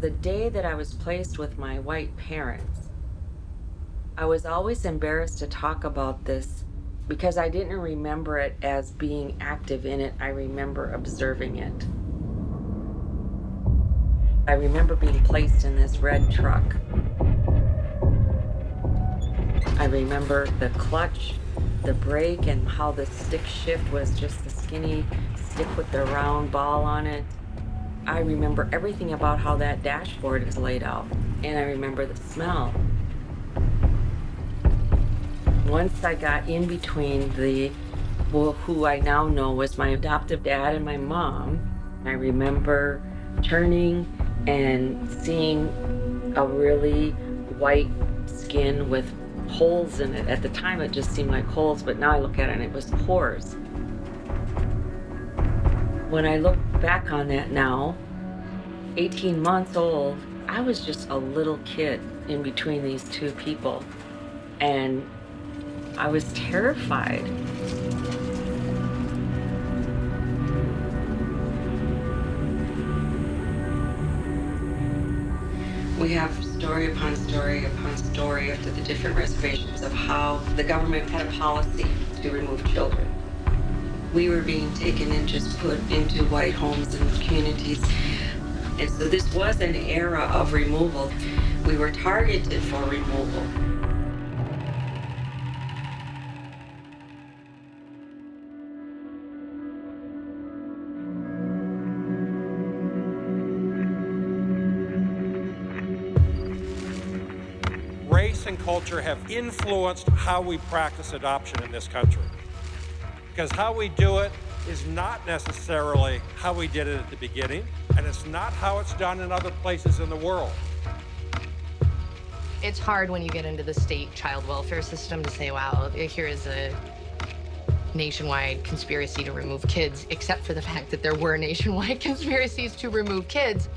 The day that I was placed with my white parents, I was always embarrassed to talk about this because I didn't remember it as being active in it. I remember observing it. I remember being placed in this red truck. I remember the clutch, the brake, and how the stick shift was just the skinny stick with the round ball on it. I remember everything about how that dashboard is laid out, and I remember the smell. Once I got in between who I now know was my adoptive dad and my mom, I remember turning and seeing a really white skin with holes in it. At the time, it just seemed like holes, but now I look at it and it was pores. When I look back on that now, 18 months old, I was just a little kid in between these two people, and I was terrified. We have story upon story upon story after the different reservations of how the government had a policy to remove children. We were being taken and just put into white homes and communities. And so this was an era of removal. We were targeted for removal. Race and culture have influenced how we practice adoption in this country. Because how we do it is not necessarily how we did it at the beginning, and it's not how it's done in other places in the world. It's hard when you get into the state child welfare system to say, wow, here is a nationwide conspiracy to remove kids, except for the fact that there were nationwide conspiracies to remove kids.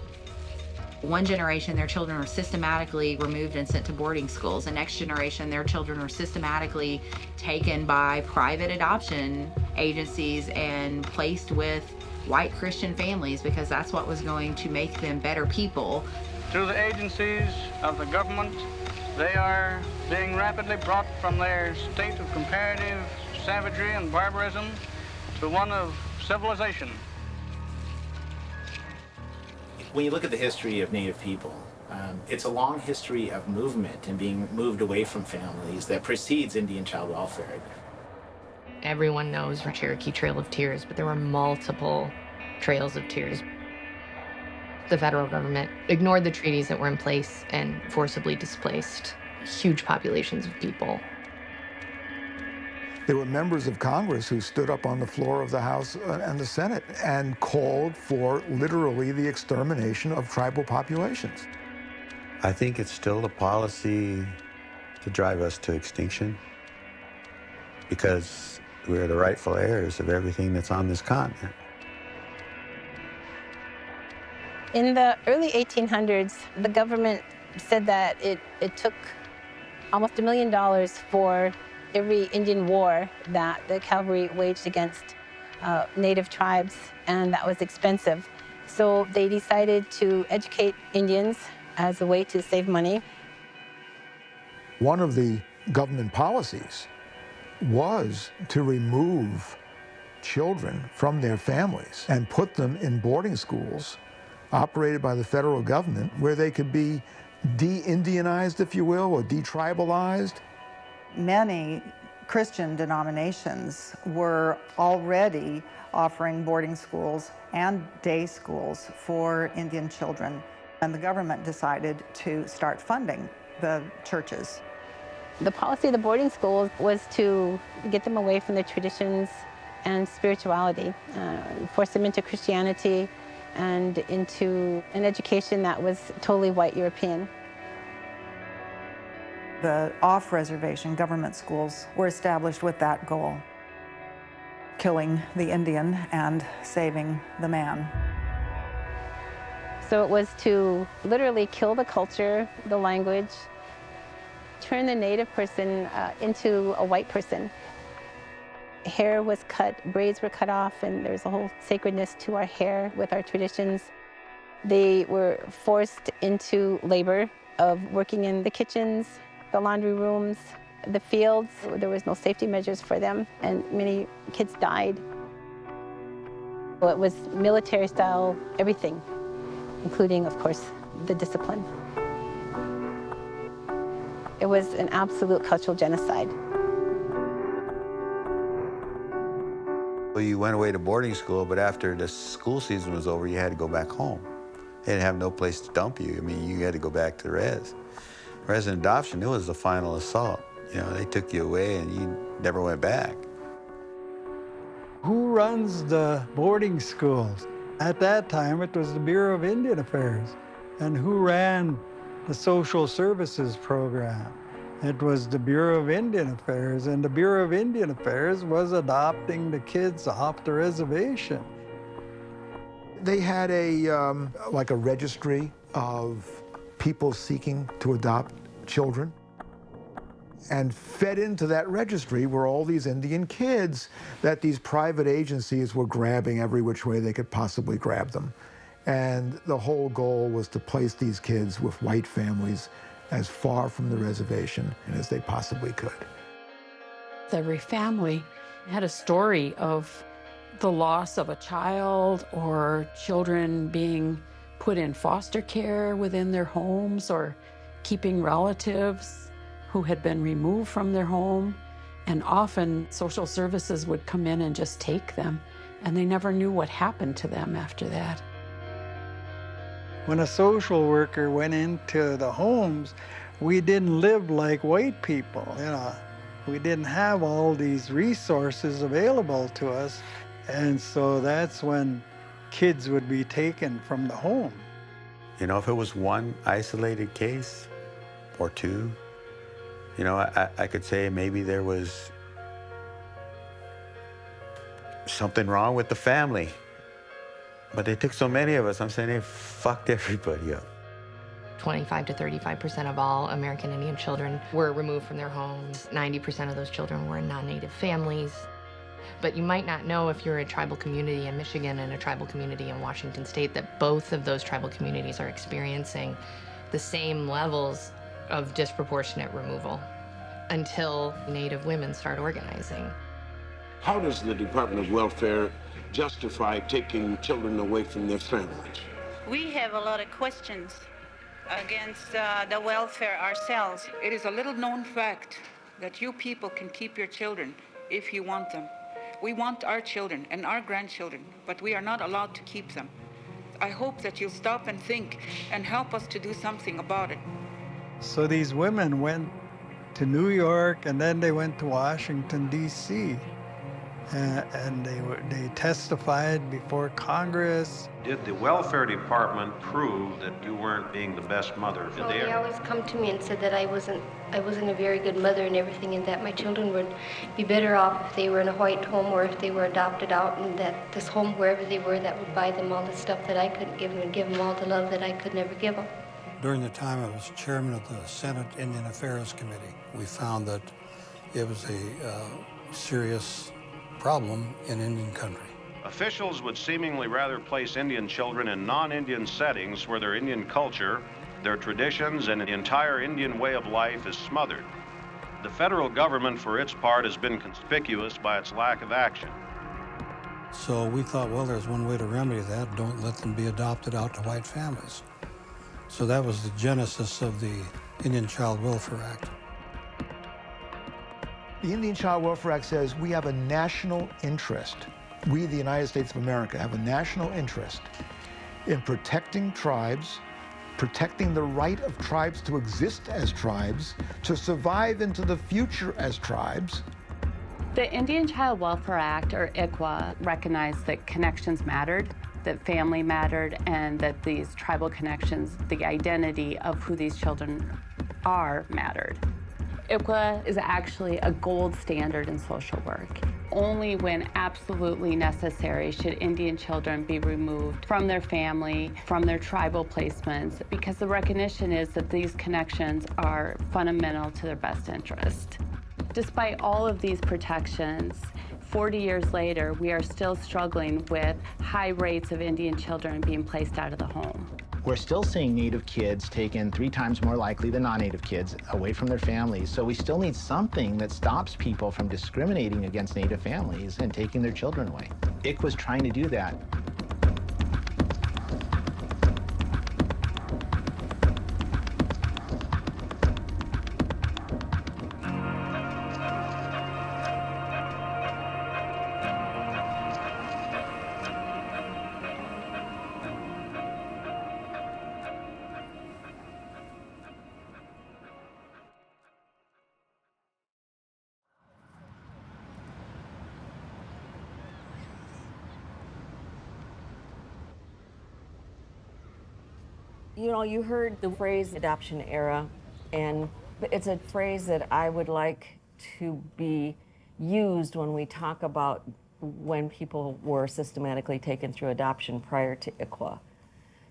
One generation, their children were systematically removed and sent to boarding schools. The next generation, their children were systematically taken by private adoption agencies and placed with white Christian families because that's what was going to make them better people. Through the agencies of the government, they are being rapidly brought from their state of comparative savagery and barbarism to one of civilization. When you look at the history of Native people, it's a long history of movement and being moved away from families that precedes Indian child welfare. Everyone knows the Cherokee Trail of Tears, but there were multiple trails of tears. The federal government ignored the treaties that were in place and forcibly displaced huge populations of people. There were members of Congress who stood up on the floor of the House and the Senate and called for literally the extermination of tribal populations. I think it's still a policy to drive us to extinction because we're the rightful heirs of everything that's on this continent. In the early 1800s, the government said that it took almost $1 million for every Indian war that the cavalry waged against native tribes, and that was expensive. So they decided to educate Indians as a way to save money. One of the government policies was to remove children from their families and put them in boarding schools operated by the federal government where they could be de-Indianized, if you will, or de-tribalized. Many Christian denominations were already offering boarding schools and day schools for Indian children, and the government decided to start funding the churches. The policy of the boarding schools was to get them away from their traditions and spirituality, force them into Christianity and into an education that was totally white European. The off-reservation government schools were established with that goal, killing the Indian and saving the man. So it was to literally kill the culture, the language, turn the native person into a white person. Hair was cut, braids were cut off, and there's a whole sacredness to our hair with our traditions. They were forced into labor of working in the kitchens, the laundry rooms, the fields. There was no safety measures for them, and many kids died. It was military style, everything, including, of course, the discipline. It was an absolute cultural genocide. Well, you went away to boarding school, but after the school season was over, you had to go back home. They didn't have no place to dump you. I mean, you had to go back to the res. Resident adoption, it was the final assault. You know, they took you away and you never went back. Who runs the boarding schools? At that time, it was the Bureau of Indian Affairs. And who ran the social services program? It was the Bureau of Indian Affairs, and the Bureau of Indian Affairs was adopting the kids off the reservation. They had like a registry of people seeking to adopt children. And fed into that registry were all these Indian kids that these private agencies were grabbing every which way they could possibly grab them. And the whole goal was to place these kids with white families as far from the reservation as they possibly could. Every family had a story of the loss of a child or children being put in foster care within their homes or keeping relatives who had been removed from their home. And often social services would come in and just take them, and they never knew what happened to them after that. When a social worker went into the homes, we didn't live like white people, you know. We didn't have all these resources available to us, and so that's when kids would be taken from the home. You know, if it was one isolated case or two, you know, I could say maybe there was something wrong with the family. But they took so many of us, I'm saying they fucked everybody up. 25 to 35% of all American Indian children were removed from their homes. 90% of those children were in non-native families. But you might not know if you're a tribal community in Michigan and a tribal community in Washington State that both of those tribal communities are experiencing the same levels of disproportionate removal until Native women start organizing. How does the Department of Welfare justify taking children away from their families? We have a lot of questions against the welfare ourselves. It is a little known fact that you people can keep your children if you want them. We want our children and our grandchildren, but we are not allowed to keep them. I hope that you'll stop and think and help us to do something about it. So these women went to New York, and then they went to Washington, D.C., and they testified before Congress. Did the welfare department prove that you weren't being the best mother? Well, they always come to me and said that I wasn't a very good mother and everything, and that my children would be better off if they were in a white home or if they were adopted out, and that this home, wherever they were, that would buy them all the stuff that I couldn't give them and give them all the love that I could never give them. During the time I was chairman of the Senate Indian Affairs Committee, we found that it was a serious problem in Indian country. Officials would seemingly rather place Indian children in non-Indian settings where their Indian culture, their traditions, and the entire Indian way of life is smothered. The federal government, for its part, has been conspicuous by its lack of action. So we thought, well, there's one way to remedy that. Don't let them be adopted out to white families. So that was the genesis of the Indian Child Welfare Act. The Indian Child Welfare Act says we have a national interest. We, the United States of America, have a national interest in protecting tribes, protecting the right of tribes to exist as tribes, to survive into the future as tribes. The Indian Child Welfare Act, or ICWA, recognized that connections mattered, that family mattered, and that these tribal connections, the identity of who these children are, mattered. ICWA is actually a gold standard in social work. Only when absolutely necessary should Indian children be removed from their family, from their tribal placements, because the recognition is that these connections are fundamental to their best interest. Despite all of these protections, 40 years later, we are still struggling with high rates of Indian children being placed out of the home. We're still seeing Native kids taken 3 times more likely than non-Native kids away from their families. So we still need something that stops people from discriminating against Native families and taking their children away. ICWA's trying to do that. You know, you heard the phrase adoption era, and it's a phrase that I would like to be used when we talk about when people were systematically taken through adoption prior to ICWA.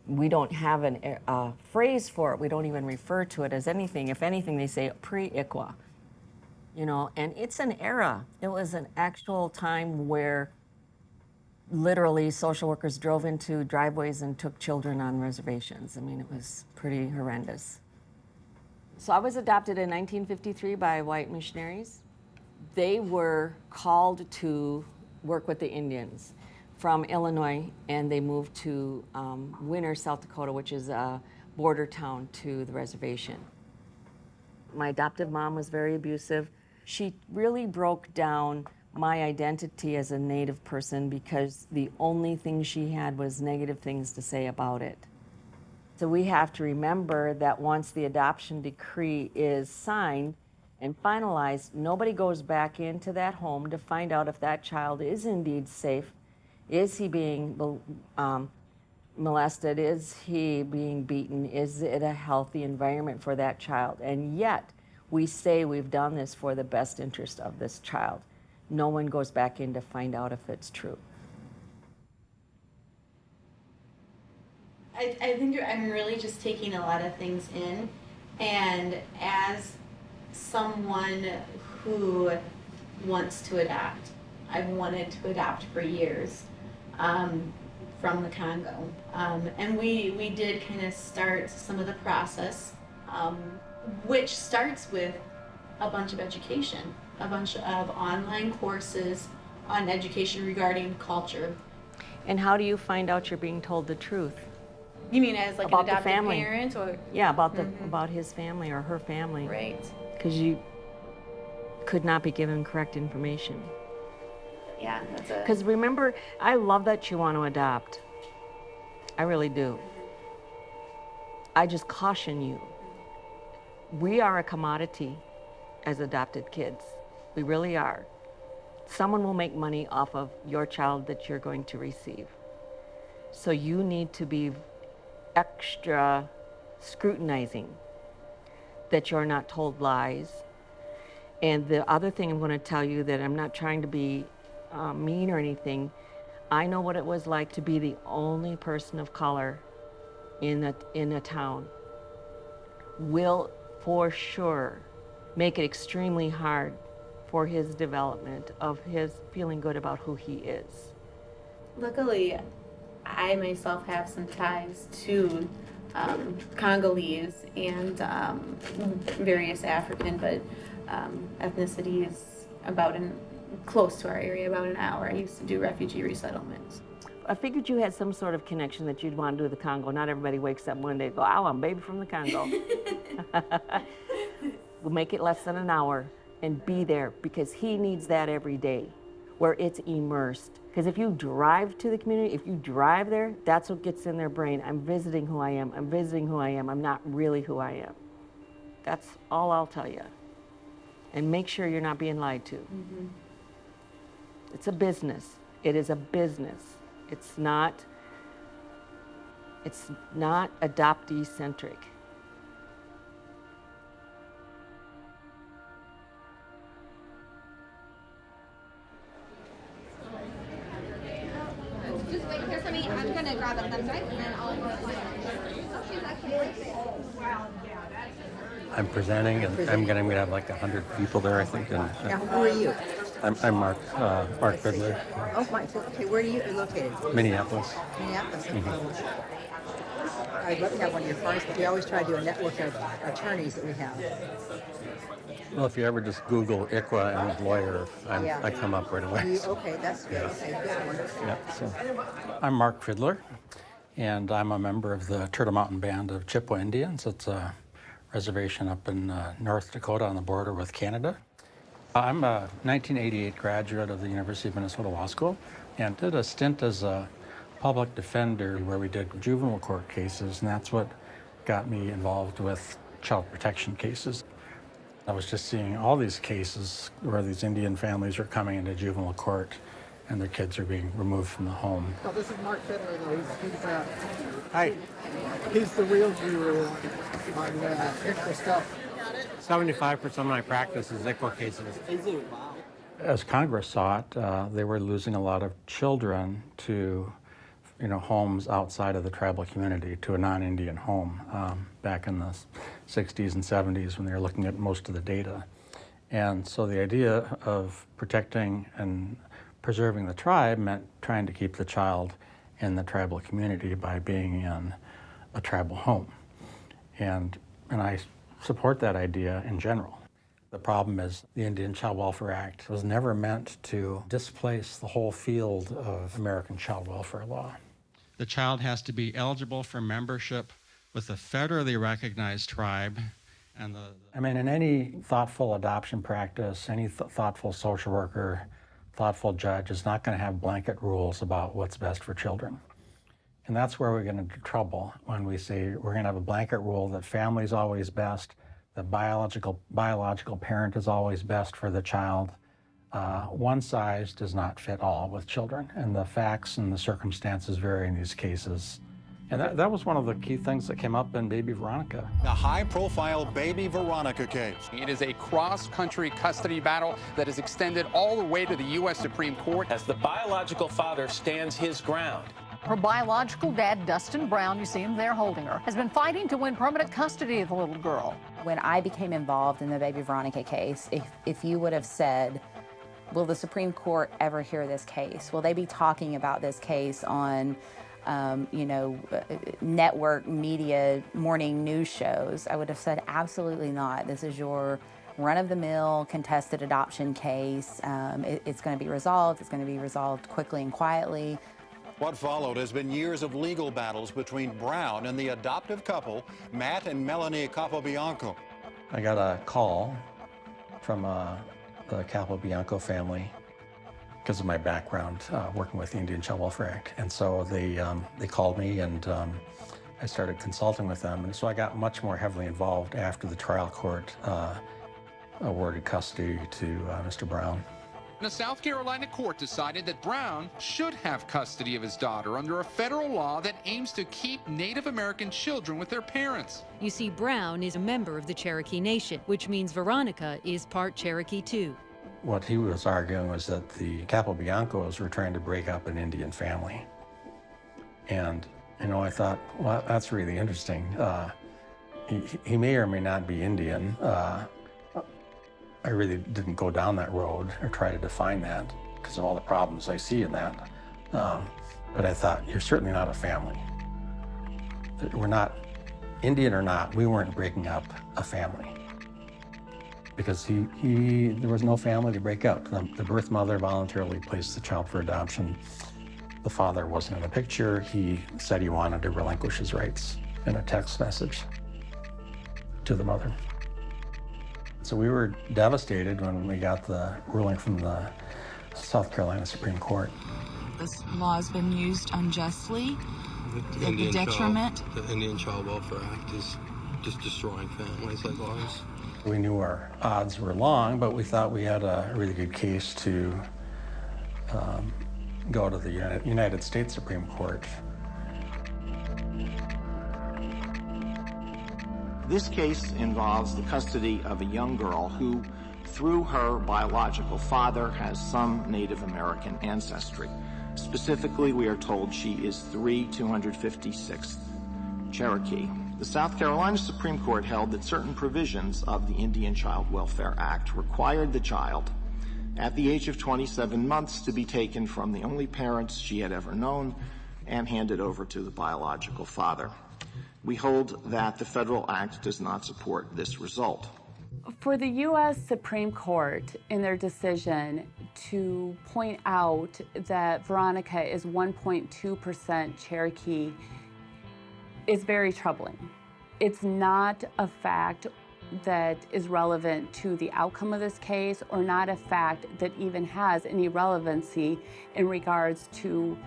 We don't have a phrase for it. We don't even refer to it as anything. If anything, they say pre-ICWA. You know, and it's an era. It was an actual time where literally social workers drove into driveways and took children on reservations. I mean, it was pretty horrendous. So I was adopted in 1953 by white missionaries. They were called to work with the Indians from Illinois, and they moved to Winner, South Dakota, which is a border town to the reservation. My adoptive mom was very abusive. She really broke down my identity as a Native person because the only thing she had was negative things to say about it. So we have to remember that once the adoption decree is signed and finalized, nobody goes back into that home to find out if that child is indeed safe. Is he being molested? Is he being beaten? Is it a healthy environment for that child? And yet, we say we've done this for the best interest of this child. No one goes back in to find out if it's true. I think I'm really just taking a lot of things in, and as someone who wants to adopt, I've wanted to adopt for years from the Congo, and we did kind of start some of the process, which starts with a bunch of education, a bunch of online courses on education regarding culture. And how do you find out you're being told the truth? You mean as like about an adopted the family parent, or yeah, about the about his family or her family? Right. Because you could not be given correct information. Yeah, that's a. Because remember, I love that you want to adopt. I really do. I just caution you. We are a commodity as adopted kids. We really are. Someone will make money off of your child that you're going to receive. So you need to be extra scrutinizing that you're not told lies. And the other thing I'm going to tell you, that I'm not trying to be mean or anything, I know what it was like to be the only person of color in a town. Will for sure make it extremely hard for his development of his feeling good about who he is. Luckily, I myself have some ties to Congolese and various African, but ethnicities close to our area, about an hour. I used to do refugee resettlements. I figured you had some sort of connection that you'd want to do the Congo. Not everybody wakes up one day and go, oh, I'm a baby from the Congo. We'll make it less than an hour and be there, because he needs that every day, where it's immersed. Because if you drive to the community, if you drive there, that's what gets in their brain. I'm visiting who I am. I'm visiting who I am. I'm not really who I am. That's all I'll tell you. And make sure you're not being lied to. Mm-hmm. It's a business. It is a business. It's not adoptee-centric. Just wait here for me. I'm going to grab a thumb drive and then I'll go. I'm presenting, and I'm going to have like 100 people there, I think. And, Now, who are you? I'm Mark Fiddler, Oh, Mike. Okay, where are you located? Minneapolis. Minneapolis. Mhm. I'd love to have one of your firms, but we always try to do a network of attorneys that we have. Well, if you ever just Google ICWA and lawyer, I come up right away. Okay, that's good. Okay, good. Yeah, so I'm Mark Fidler, and I'm a member of the Turtle Mountain Band of Chippewa Indians. It's a reservation up in North Dakota on the border with Canada. I'm a 1988 graduate of the University of Minnesota Law School and did a stint as a public defender where we did juvenile court cases, and that's what got me involved with child protection cases. I was just seeing all these cases where these Indian families are coming into juvenile court and their kids are being removed from the home. Oh, this is Mark Fidler, though. Hi. He's the real guru on ICWA stuff. 75% of my practice is ICWA cases. As Congress saw it, they were losing a lot of children to homes outside of the tribal community, to a non-Indian home back in the 60s and 70s when they were looking at most of the data. And so the idea of protecting and preserving the tribe meant trying to keep the child in the tribal community by being in a tribal home. And I support that idea in general. The problem is the Indian Child Welfare Act was never meant to displace the whole field of American child welfare law. The child has to be eligible for membership with a federally recognized tribe. And in any thoughtful adoption practice, any thoughtful social worker, thoughtful judge is not going to have blanket rules about what's best for children. And that's where we're going into trouble when we say we're going to have a blanket rule that family is always best, the biological parent is always best for the child. One size does not fit all with children, and the facts and the circumstances vary in these cases. And that was one of the key things that came up in Baby Veronica. The high-profile Baby Veronica case. It is a cross-country custody battle that has extended all the way to the U.S. Supreme Court. As the biological father stands his ground. Her biological dad, Dustin Brown, you see him there holding her, has been fighting to win permanent custody of the little girl. When I became involved in the Baby Veronica case, if you would have said, will the Supreme Court ever hear this case? Will they be talking about this case on, network media morning news shows? I would have said absolutely not. This is your run-of-the-mill contested adoption case. It's going to be resolved. It's going to be resolved quickly and quietly. What followed has been years of legal battles between Brown and the adoptive couple, Matt and Melanie Capobianco. I got a call from the Capobianco family because of my background working with the Indian Child Welfare Act. And so they called me, and I started consulting with them. And so I got much more heavily involved after the trial court awarded custody to Mr. Brown. The South Carolina court decided that Brown should have custody of his daughter under a federal law that aims to keep Native American children with their parents. You see, Brown is a member of the Cherokee Nation, which means Veronica is part Cherokee too. What he was arguing was that the Capobiancos were trying to break up an Indian family. And, I thought, well, that's really interesting. He may or may not be Indian. I really didn't go down that road or try to define that because of all the problems I see in that. But I thought, you're certainly not a family. We're not, Indian or not, we weren't breaking up a family. Because there was no family to break up. The birth mother voluntarily placed the child for adoption. The father wasn't in the picture. He said he wanted to relinquish his rights in a text message to the mother. So we were devastated when we got the ruling from the South Carolina Supreme Court. This law has been used unjustly. The Indian Child Welfare Act is just destroying families like ours. We knew our odds were long, but we thought we had a really good case to go to the United States Supreme Court. This case involves the custody of a young girl who, through her biological father, has some Native American ancestry. Specifically, we are told she is 256th Cherokee. The South Carolina Supreme Court held that certain provisions of the Indian Child Welfare Act required the child, at the age of 27 months, to be taken from the only parents she had ever known and handed over to the biological father. We hold that the federal act does not support this result. For the U.S. Supreme Court, in their decision to point out that Veronica is 1.2% Cherokee, is very troubling. It's not a fact that is relevant to the outcome of this case, or not a fact that even has any relevancy in regards to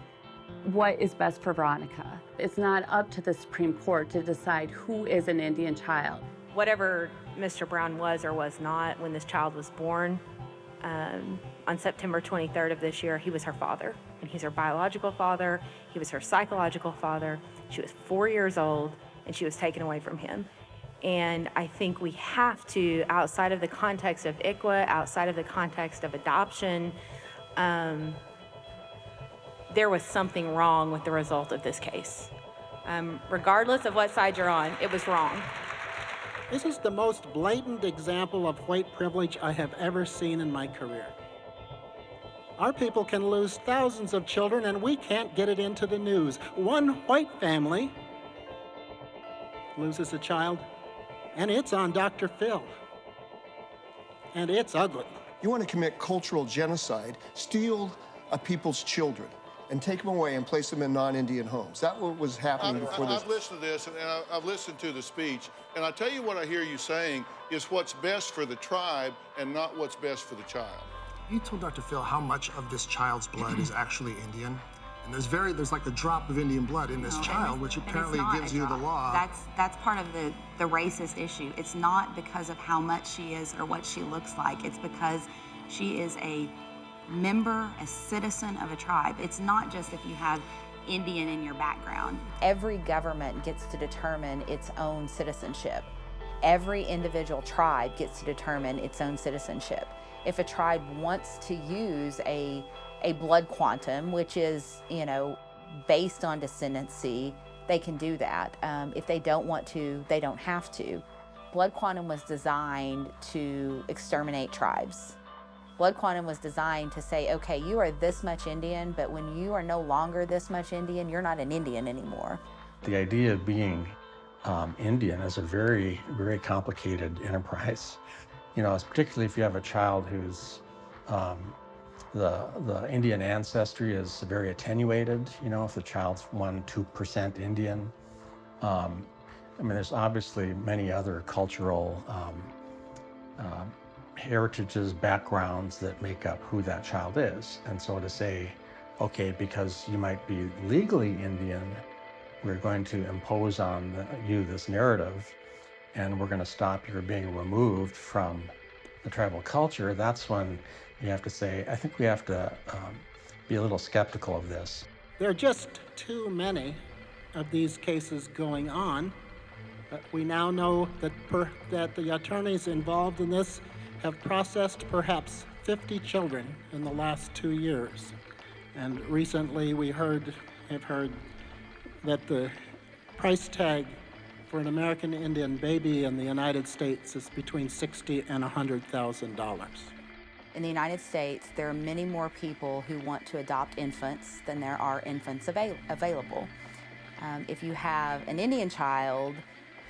what is best for Veronica. It's not up to the Supreme Court to decide who is an Indian child. Whatever Mr. Brown was or was not when this child was born, on September 23rd of this year, he was her father. And he's her biological father. He was her psychological father. She was 4 years old, and she was taken away from him. And I think we have to, outside of the context of ICWA, outside of the context of adoption, there was something wrong with the result of this case. Regardless of what side you're on, it was wrong. This is the most blatant example of white privilege I have ever seen in my career. Our people can lose thousands of children and we can't get it into the news. One white family loses a child and it's on Dr. Phil. And it's ugly. You want to commit cultural genocide, steal a people's children, and take them away and place them in non-Indian homes. That's what was happening before this. I've listened to this, and I've listened to the speech, and I tell you what I hear you saying is what's best for the tribe and not what's best for the child. You told Dr. Phil how much of this child's blood is actually Indian, and there's like a drop of Indian blood in this child, which apparently gives you the law. That's part of the racist issue. It's not because of how much she is or what she looks like. It's because she is a member, a citizen of a tribe. It's not just if you have Indian in your background. Every government gets to determine its own citizenship. Every individual tribe gets to determine its own citizenship. If a tribe wants to use a blood quantum, which is, based on descendancy, they can do that. If they don't want to, they don't have to. Blood quantum was designed to exterminate tribes. Blood quantum was designed to say, okay, you are this much Indian, but when you are no longer this much Indian, you're not an Indian anymore. The idea of being Indian is a very, very complicated enterprise. Particularly if you have a child who's the Indian ancestry is very attenuated, if the child's 1-2% Indian. There's obviously many other cultural heritages, backgrounds that make up who that child is. And so to say, okay, because you might be legally Indian, we're going to impose on you this narrative, and we're going to stop your being removed from the tribal culture, that's when you have to say, I think we have to be a little skeptical of this. There are just too many of these cases going on. We now know that the attorneys involved in this have processed perhaps 50 children in the last 2 years. And recently we have heard that the price tag for an American Indian baby in the United States is between $60,000 and $100,000. In the United States, there are many more people who want to adopt infants than there are infants available. If you have an Indian child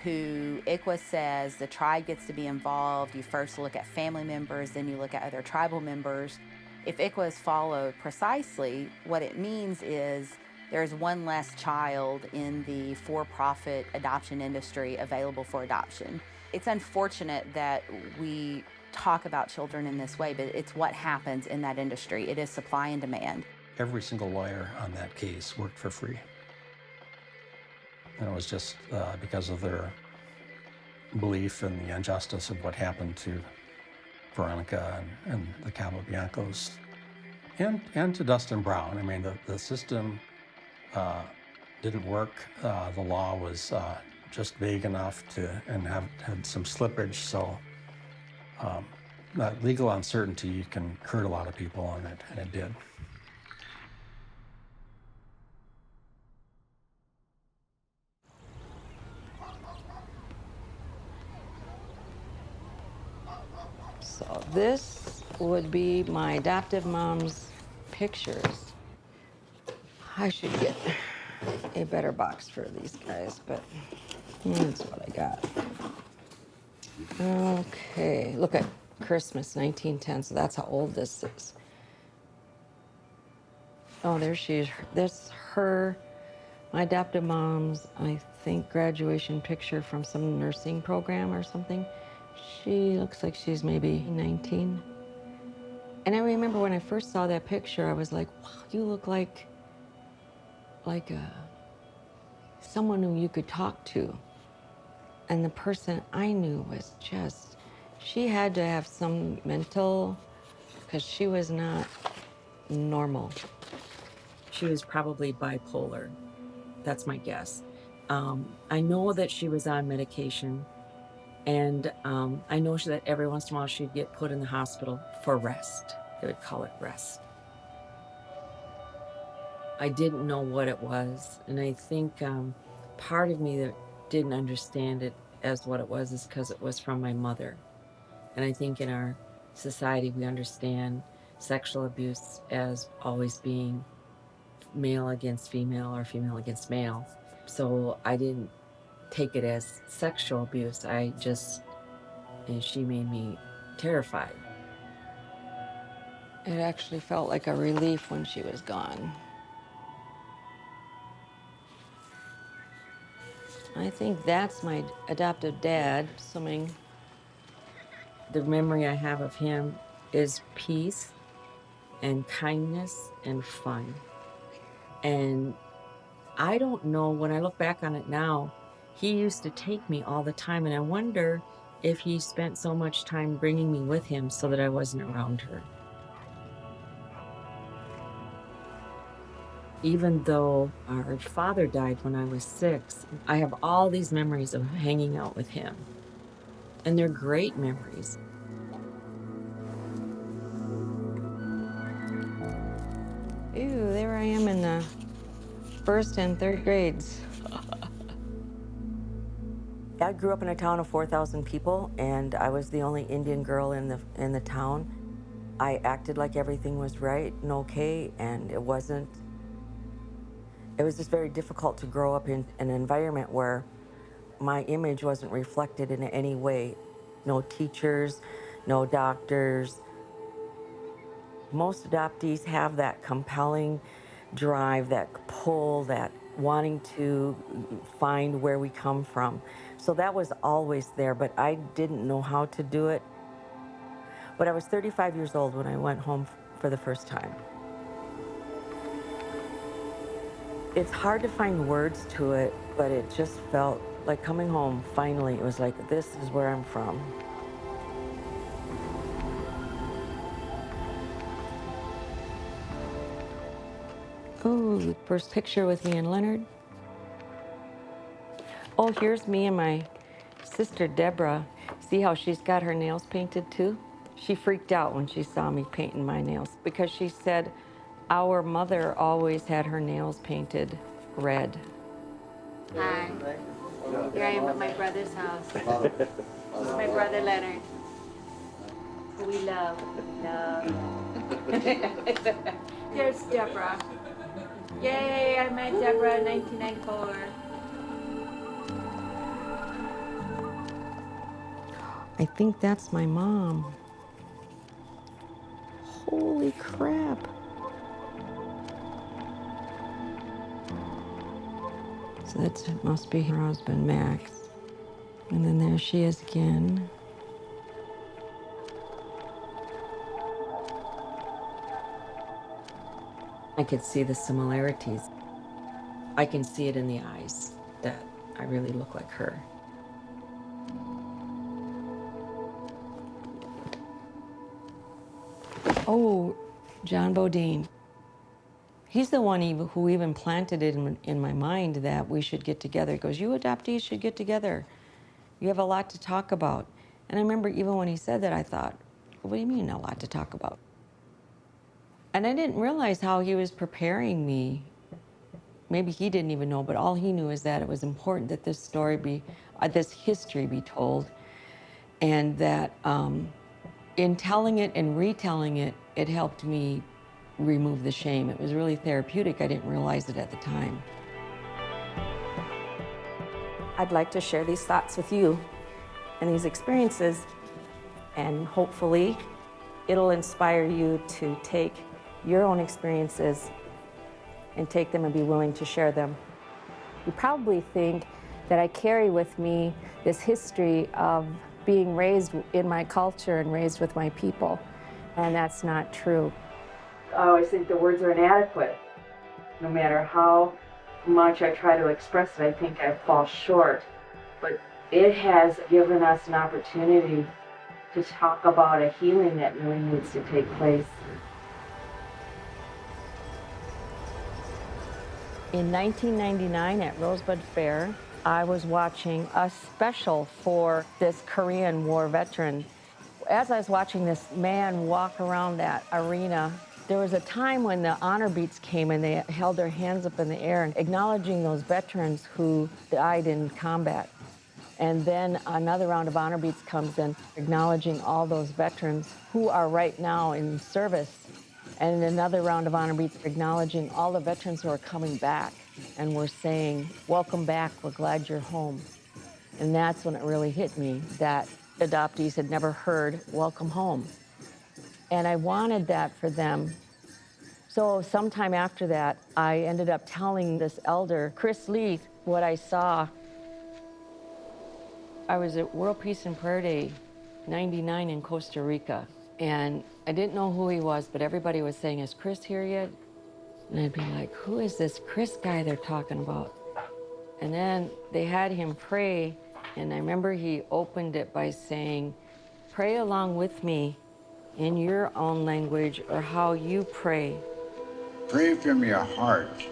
who ICWA says the tribe gets to be involved, you first look at family members, then you look at other tribal members. If ICWA is followed precisely, what it means is there's one less child in the for-profit adoption industry available for adoption. It's unfortunate that we talk about children in this way, but it's what happens in that industry. It is supply and demand. Every single lawyer on that case worked for free. And it was just because of their belief in the injustice of what happened to Veronica and the Capobiancos and to Dustin Brown. The system didn't work. The law was just vague enough and had some slippage. So that legal uncertainty can hurt a lot of people, and it did. So this would be my adoptive mom's pictures. I should get a better box for these guys, but that's what I got. Okay, look at Christmas, 1910, so that's how old this is. Oh, there she is. That's her, my adoptive mom's, I think, graduation picture from some nursing program or something. She looks like she's maybe 19. And I remember when I first saw that picture, I was like, wow, you look like someone who you could talk to. And the person I knew was just, she had to have some mental, because she was not normal. She was probably bipolar. That's my guess. I know that she was on medication, and I know that every once in a while she'd get put in the hospital for rest. They would call it rest. I didn't know what it was, and I think part of me that didn't understand it as what it was is because it was from my mother. And I think in our society we understand sexual abuse as always being male against female or female against male. So I didn't take it as sexual abuse. And she made me terrified. It actually felt like a relief when she was gone. I think that's my adoptive dad, assuming the memory I have of him is peace and kindness and fun. And I don't know, when I look back on it now, he used to take me all the time, and I wonder if he spent so much time bringing me with him so that I wasn't around her. Even though our father died when I was 6, I have all these memories of hanging out with him. And they're great memories. Ew, there I am in the 1st and 3rd grades. I grew up in a town of 4,000 people, and I was the only Indian girl in the town. I acted like everything was right and okay, and it wasn't. It was just very difficult to grow up in an environment where my image wasn't reflected in any way. No teachers, no doctors. Most adoptees have that compelling drive, that pull, that wanting to find where we come from. So that was always there, but I didn't know how to do it. But I was 35 years old when I went home for the first time. It's hard to find words to it, but it just felt like coming home. Finally, it was like, this is where I'm from. Oh, the first picture with me and Leonard. Oh, here's me and my sister Deborah. See how she's got her nails painted too? She freaked out when she saw me painting my nails because she said our mother always had her nails painted red. Hi. Here I am at my brother's house. This is my brother Leonard, who we love. Here's Deborah. Yay, I met Deborah in 1994. I think that's my mom. Holy crap. So that must be her husband, Max. And then there she is again. I could see the similarities. I can see it in the eyes that I really look like her. Oh, John Bodine. He's the one who even planted it in my mind that we should get together. He goes, you adoptees should get together. You have a lot to talk about. And I remember even when he said that, I thought, what do you mean a lot to talk about? And I didn't realize how he was preparing me. Maybe he didn't even know, but all he knew is that it was important that this story this history be told. And that in telling it and retelling it, it helped me remove the shame. It was really therapeutic. I didn't realize it at the time. I'd like to share these thoughts with you and these experiences, and hopefully it'll inspire you to take your own experiences and take them and be willing to share them. You probably think that I carry with me this history of being raised in my culture and raised with my people, and that's not true. I always think the words are inadequate. No matter how much I try to express it, I think I fall short. But it has given us an opportunity to talk about a healing that really needs to take place. In 1999 at Rosebud Fair, I was watching a special for this Korean War veteran. As I was watching this man walk around that arena, there was a time when the honor beats came and they held their hands up in the air and acknowledging those veterans who died in combat. And then another round of honor beats comes in, acknowledging all those veterans who are right now in service. And another round of honor beats acknowledging all the veterans who are coming back. And we're saying, welcome back, we're glad you're home. And that's when it really hit me that adoptees had never heard welcome home. And I wanted that for them. So sometime after that, I ended up telling this elder, Chris Leith, what I saw. I was at World Peace and Prayer Day, 99 in Costa Rica. And I didn't know who he was, but everybody was saying, is Chris here yet? And I'd be like, who is this Chris guy they're talking about? And then they had him pray, and I remember he opened it by saying, pray along with me in your own language or how you pray. Pray from your heart.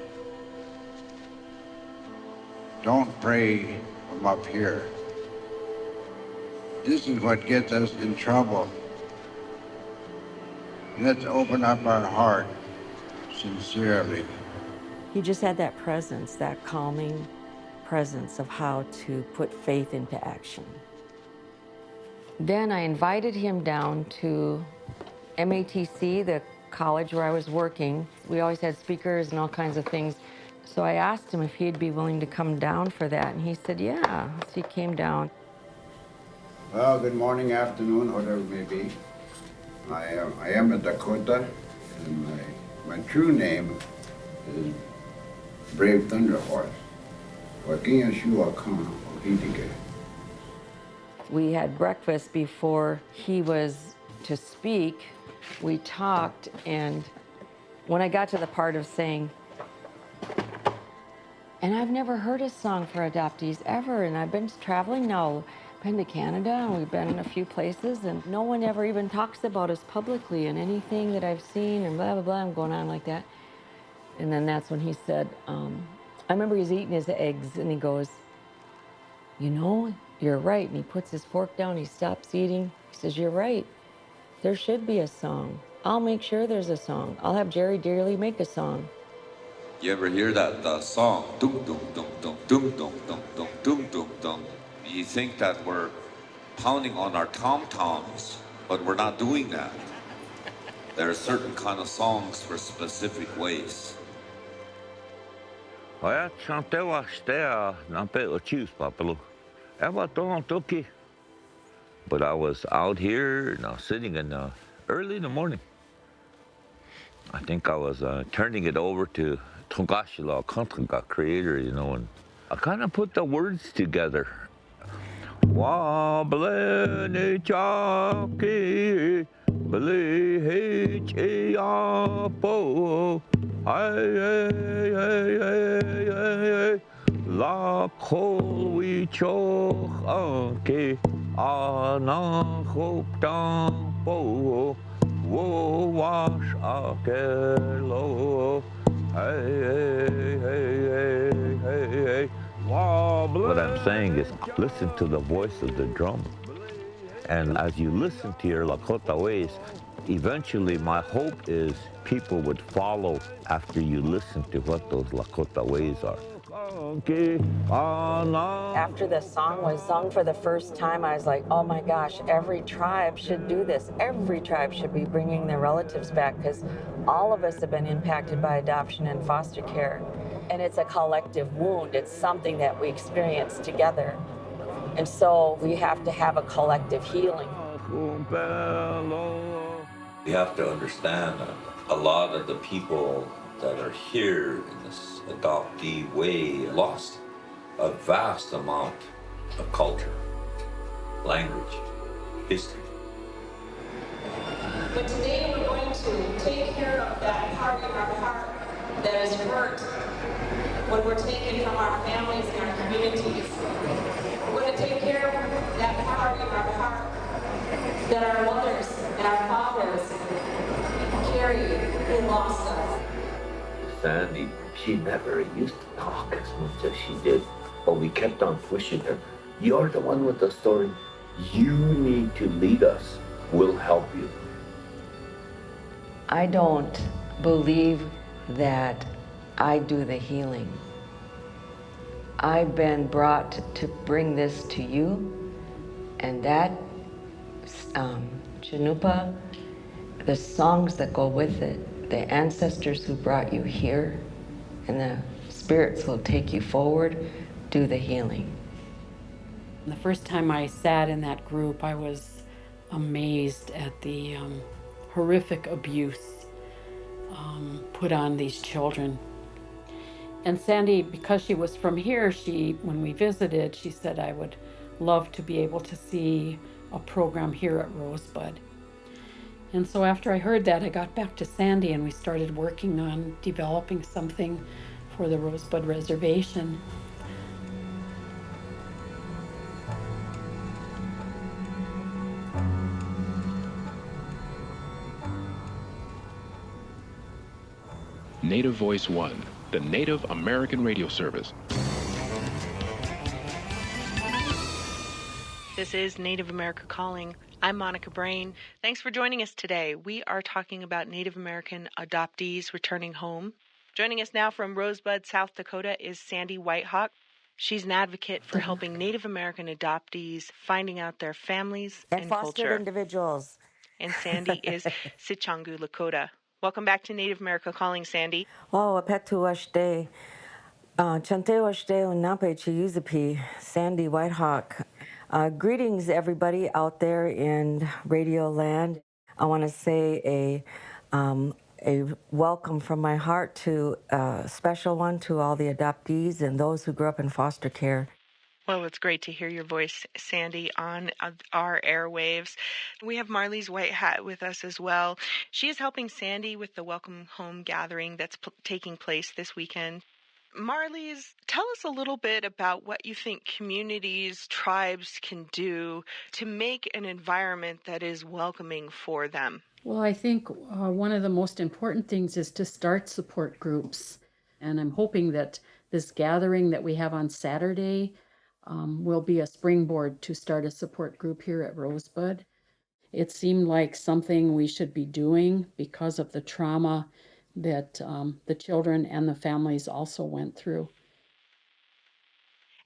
Don't pray from up here. This is what gets us in trouble. Let's open up our heart sincerely. He just had that presence, that calming presence of how to put faith into action. Then I invited him down to MATC, the college where I was working. We always had speakers and all kinds of things. So I asked him if he'd be willing to come down for that, and he said, yeah. So he came down. Well, good morning, afternoon, whatever it may be. I am a Dakota, and my true name is Brave Thunder Horse. We had breakfast before he was to speak. We talked, and when I got to the part of saying, and I've never heard a song for adoptees ever, and I've been traveling now, been to Canada, and we've been in a few places, and no one ever even talks about us publicly, and anything that I've seen, and blah, blah, blah, I'm going on like that. And then that's when he said, I remember he's eating his eggs, and he goes, you know, you're right. And he puts his fork down, he stops eating. He says, you're right. There should be a song. I'll make sure there's a song. I'll have Jerry Dearly make a song. You ever hear that song? Dum dum dum dum dum dum dum dum dum dum dum. You think that we're pounding on our tom-toms, but we're not doing that. There are certain kind of songs for specific ways. I chanté wastea nampe ochus papalo. Eva toki. But I was out here now sitting in early in the morning. I think I was turning it over to Tongashila Kantranga creator, you know, and I kind of put the words together. Wablene chaki beli hichiapo ay la kol choch anke anachop tampo wo wash akelo hey. What I'm saying is, listen to the voice of the drum. And as you listen to your Lakota ways, eventually my hope is people would follow after you listen to what those Lakota ways are. After the song was sung for the first time, I was like, oh my gosh, every tribe should do this. Every tribe should be bringing their relatives back, because all of us have been impacted by adoption and foster care. And it's a collective wound. It's something that we experience together. And so we have to have a collective healing. We have to understand that a lot of the people that are here in this adoptee way lost a vast amount of culture, language, history. But today we're going to take care of that part of our heart that is hurt when we're taken from our families and our communities. We're going to take care of that part of our heart that our mothers and our fathers carried who lost us. Sandy, she never used to talk as much as she did, but we kept on pushing her. You're the one with the story. You need to lead us. We'll help you. I don't believe that I do the healing. I've been brought to bring this to you, and that Chanupa, the songs that go with it, the ancestors who brought you here, and the spirits will take you forward, do the healing. The first time I sat in that group, I was amazed at the horrific abuse put on these children. And Sandy, because she was from here, when we visited, she said, I would love to be able to see a program here at Rosebud. And so after I heard that, I got back to Sandy and we started working on developing something for the Rosebud Reservation. Native Voice One, the Native American radio service. This is Native America Calling. I'm Monica Brain. Thanks for joining us today. We are talking about Native American adoptees returning home. Joining us now from Rosebud, South Dakota is Sandy Whitehawk. She's an advocate for helping Native American adoptees finding out their families and fostered culture. individuals. And Sandy is Sichangu Lakota. Welcome back to Native America Calling, Sandy. Oh, apetu washde. Chante washde unape chiyuzapi, Sandy Whitehawk. Greetings, everybody out there in Radio Land. I want to say a welcome from my heart to a special one to all the adoptees and those who grew up in foster care. Well, it's great to hear your voice, Sandy, on our airwaves. We have Marley's White Hat with us as well. She is helping Sandy with the Welcome Home gathering that's taking place this weekend. Marley's, tell us a little bit about what you think communities, tribes can do to make an environment that is welcoming for them. Well, I think one of the most important things is to start support groups. And I'm hoping that this gathering that we have on Saturday will be a springboard to start a support group here at Rosebud. It seemed like something we should be doing because of the trauma that the children and the families also went through.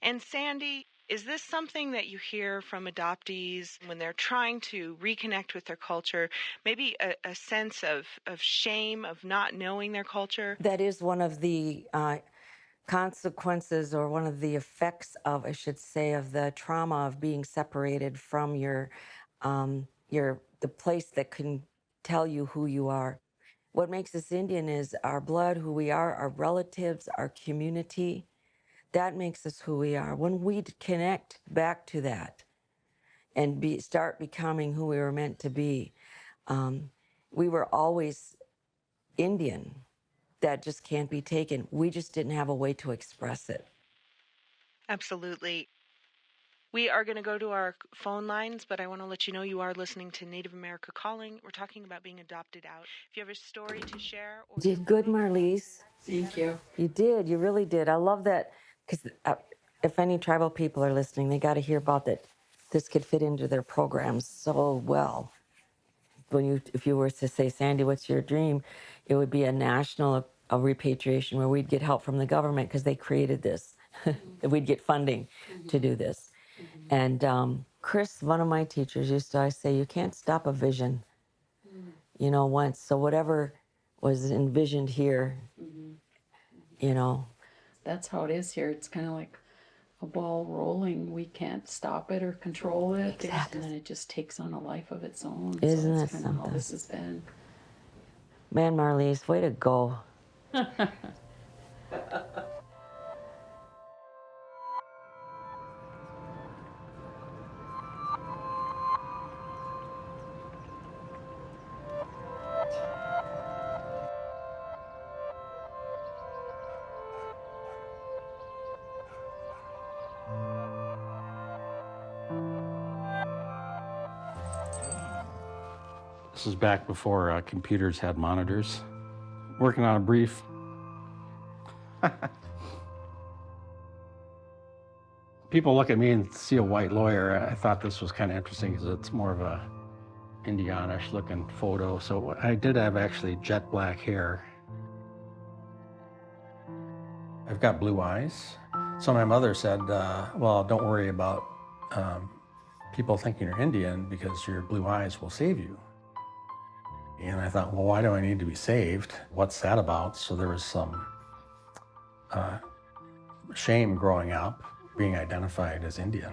And Sandy, is this something that you hear from adoptees when they're trying to reconnect with their culture, maybe a sense of shame of not knowing their culture? That is one of the consequences, or one of the effects of, I should say, of the trauma of being separated from the place that can tell you who you are. What makes us Indian is our blood, who we are, our relatives, our community. That makes us who we are. When we connect back to that and start becoming who we were meant to be, we were always Indian. That just can't be taken. We just didn't have a way to express it. Absolutely. We are going to go to our phone lines, but I want to let you know you are listening to Native America Calling. We're talking about being adopted out. If you have a story to share. You did good, Marlise. Thank you. You did. You really did. I love that, because if any tribal people are listening, they got to hear about that. This could fit into their programs so well. If you were to say, Sandy, what's your dream? It would be a national repatriation where we'd get help from the government because they created this. We'd get funding to do this. And Chris, one of my teachers, used to always say, you can't stop a vision, once. So whatever was envisioned here, that's how it is here. It's kind of like a ball rolling. We can't stop it or control it. Exactly. And then it just takes on a life of its own. Isn't so it that's kind of how something? this has been. Man, Marlies, way to go. This is back before computers had monitors. Working on a brief. People look at me and see a white lawyer. I thought this was kind of interesting because it's more of a Indianish looking photo. So I did have actually jet black hair. I've got blue eyes. So my mother said, well, don't worry about people thinking you're Indian because your blue eyes will save you. And I thought, well, why do I need to be saved? What's that about? So there was some shame growing up, being identified as Indian.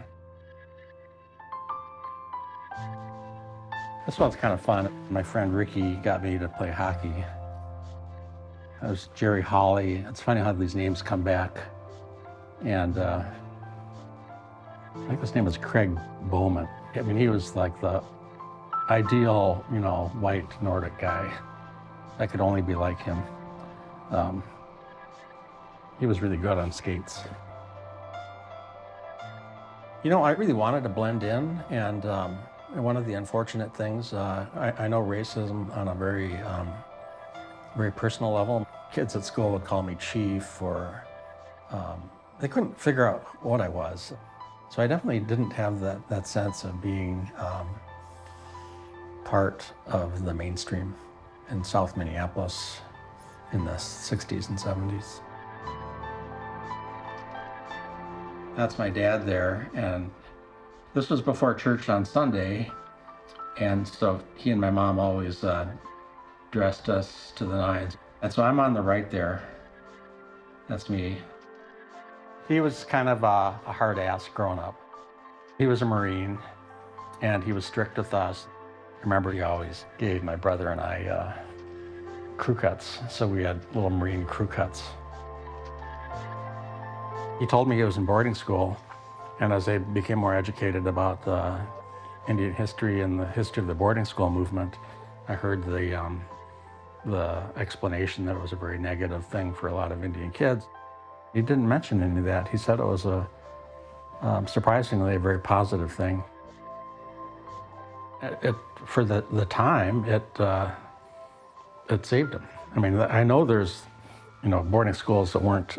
This one's kind of fun. My friend Ricky got me to play hockey. That was Jerry Hawley. It's funny how these names come back. And I think his name was Craig Bowman. I mean, he was like the ideal, white Nordic guy. I could only be like him. He was really good on skates. I really wanted to blend in, and one of the unfortunate things, I know racism on a very, very personal level. Kids at school would call me chief, or they couldn't figure out what I was. So I definitely didn't have that sense of being part of the mainstream in South Minneapolis in the 60s and 70s. That's my dad there, and this was before church on Sunday, and so he and my mom always dressed us to the nines. And so I'm on the right there. That's me. He was kind of a hard ass growing up. He was a Marine, and he was strict with us. I remember he always gave my brother and I crew cuts, so we had little Marine crew cuts. He told me he was in boarding school, and as I became more educated about Indian history and the history of the boarding school movement, I heard the explanation that it was a very negative thing for a lot of Indian kids. He didn't mention any of that. He said it was surprisingly a very positive thing. For the time, it saved him. I mean, I know there's, boarding schools that weren't,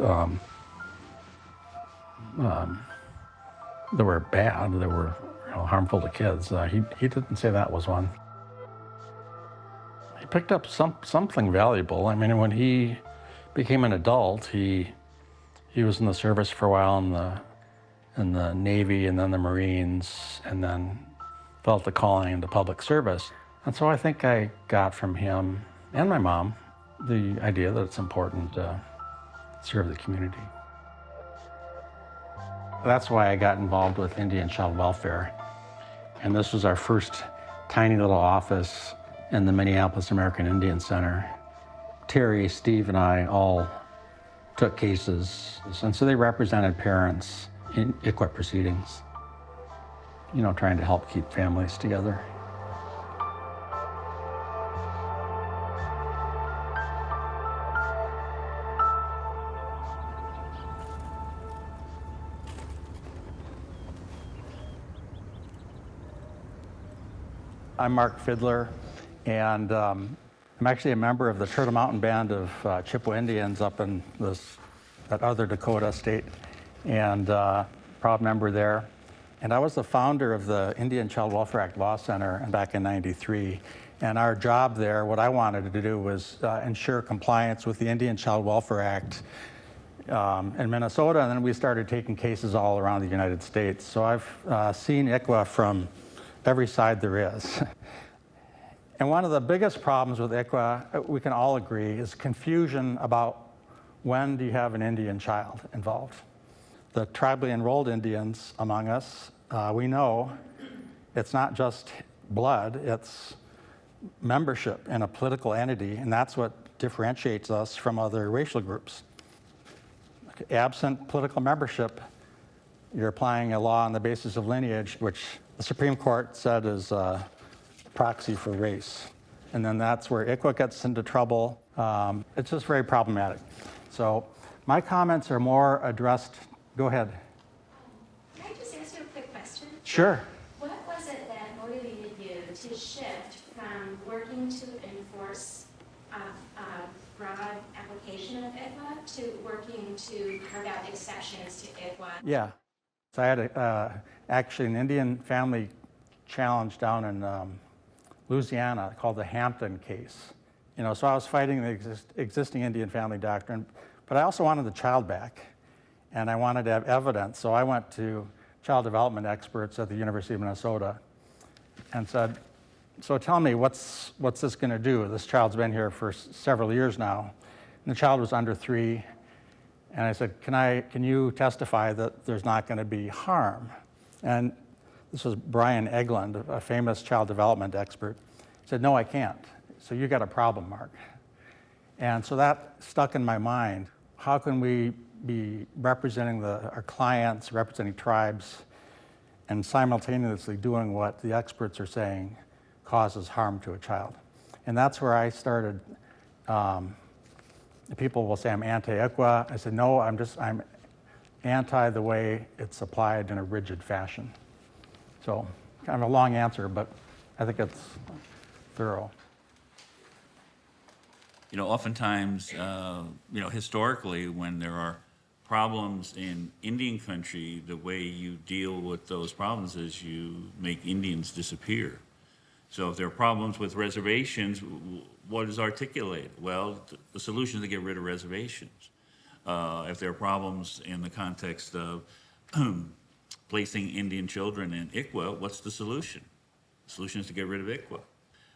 that were bad, that were harmful to kids. He didn't say that was one. He picked up something valuable. I mean, when he became an adult, he was in the service for a while in the Navy and then the Marines, and then felt the calling into public service. And so I think I got from him and my mom the idea that it's important to serve the community. That's why I got involved with Indian Child Welfare. And this was our first tiny little office in the Minneapolis American Indian Center. Terry, Steve, and I all took cases, and so they represented parents in ICWA proceedings, trying to help keep families together. I'm Mark Fiddler, and I'm actually a member of the Turtle Mountain Band of Chippewa Indians up in that other Dakota state, and proud member there. And I was the founder of the Indian Child Welfare Act Law Center back in '93. And our job there, what I wanted to do was ensure compliance with the Indian Child Welfare Act in Minnesota, and then we started taking cases all around the United States. So I've seen ICWA from every side there is. And one of the biggest problems with ICWA, we can all agree, is confusion about when do you have an Indian child involved? The tribally enrolled Indians among us, we know it's not just blood, it's membership in a political entity, and that's what differentiates us from other racial groups. Absent political membership, you're applying a law on the basis of lineage, which the Supreme Court said is a proxy for race. And then that's where ICWA gets into trouble. It's just very problematic. So my comments are more addressed. Go ahead. Can I just ask you a quick question? Sure. What was it that motivated you to shift from working to enforce a broad application of ICWA to working to carve out exceptions to ICWA? Yeah. So I had actually an Indian family challenge down in Louisiana called the Hampton case. So I was fighting the existing Indian family doctrine, but I also wanted the child back, and I wanted to have evidence. So I went to child development experts at the University of Minnesota and said, so tell me, what's this going to do? This child's been here for several years now, and the child was under 3. And I said, can you testify that there's not going to be harm? And this was Brian Egeland, a famous child development expert. He said, no, I can't. So you got a problem, Mark. And so that stuck in my mind. How can we be representing our clients, representing tribes, and simultaneously doing what the experts are saying causes harm to a child? And that's where I started. People will say I'm anti-ICWA. I said, no, I'm anti the way it's applied in a rigid fashion. So kind of a long answer, but I think it's thorough. Oftentimes, historically, when there are problems in Indian country, the way you deal with those problems is you make Indians disappear. So if there are problems with reservations, what is articulated? Well, the solution is to get rid of reservations. If there are problems in the context of placing Indian children in ICWA, what's the solution? The solution is to get rid of ICWA.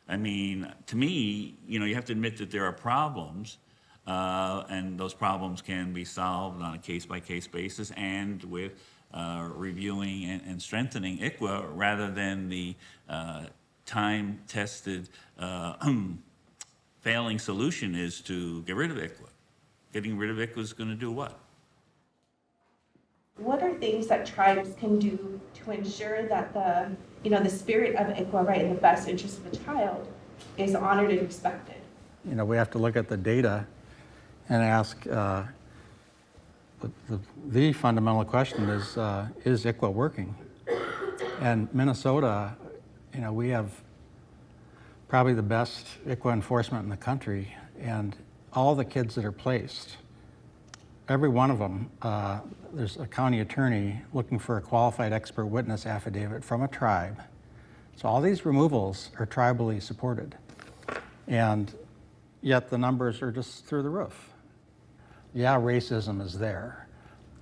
I mean, to me, you have to admit that there are problems, and those problems can be solved on a case-by-case basis and with reviewing and strengthening ICWA rather than the time-tested failing solution is to get rid of ICWA. Getting rid of ICWA is going to do what? What are things that tribes can do to ensure that the spirit of ICWA, right, in the best interest of the child, is honored and respected? We have to look at the data and ask, the fundamental question is ICWA working? And Minnesota, we have probably the best ICWA enforcement in the country, and all the kids that are placed, every one of them, there's a county attorney looking for a qualified expert witness affidavit from a tribe. So all these removals are tribally supported, and yet the numbers are just through the roof. Yeah, racism is there,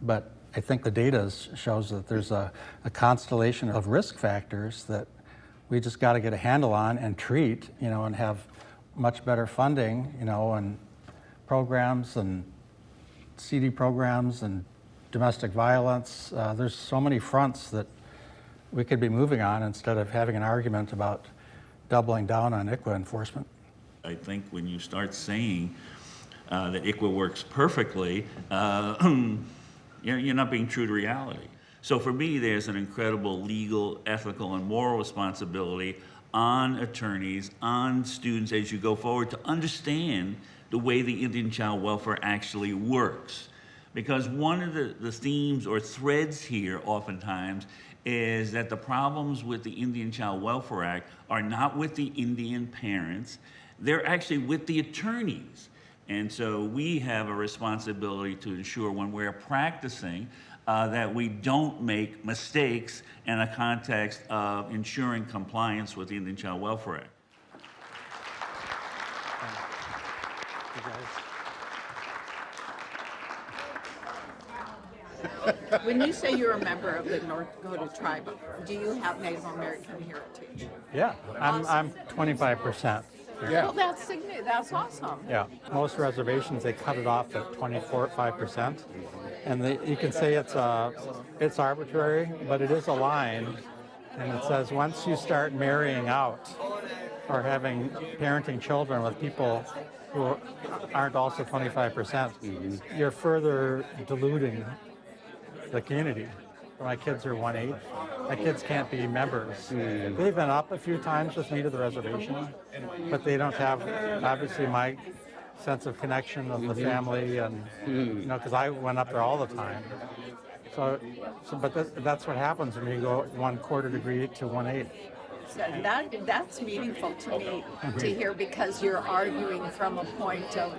but I think the data shows that there's a constellation of risk factors that we just got to get a handle on and treat, and have much better funding, and programs and CD programs and domestic violence. There's so many fronts that we could be moving on instead of having an argument about doubling down on ICWA enforcement. I think when you start saying that ICWA works perfectly, you're not being true to reality. So for me, there's an incredible legal, ethical, and moral responsibility on attorneys, on students as you go forward to understand the way the Indian Child Welfare actually works. Because one of the themes or threads here oftentimes is that the problems with the Indian Child Welfare Act are not with the Indian parents, they're actually with the attorneys. And so we have a responsibility to ensure when we're practicing that we don't make mistakes in a context of ensuring compliance with the Indian Child Welfare Act. When you say you're a member of the North Dakota tribe, do you have Native American heritage? Yeah, I'm 25%. Well, that's awesome. Yeah, most reservations, they cut it off at 5%. And you can say it's arbitrary, but it is a line. And it says once you start marrying out or parenting children with people who aren't also 25%, you're further diluting the community. My kids are 1/8. My kids can't be members. They've been up a few times with me to the reservation, but they don't have, obviously, my sense of connection of the family, and because I went up there all the time. But that's what happens when you go 1/4 degree to 1/8. So that's meaningful to me to hear, because you're arguing from a point of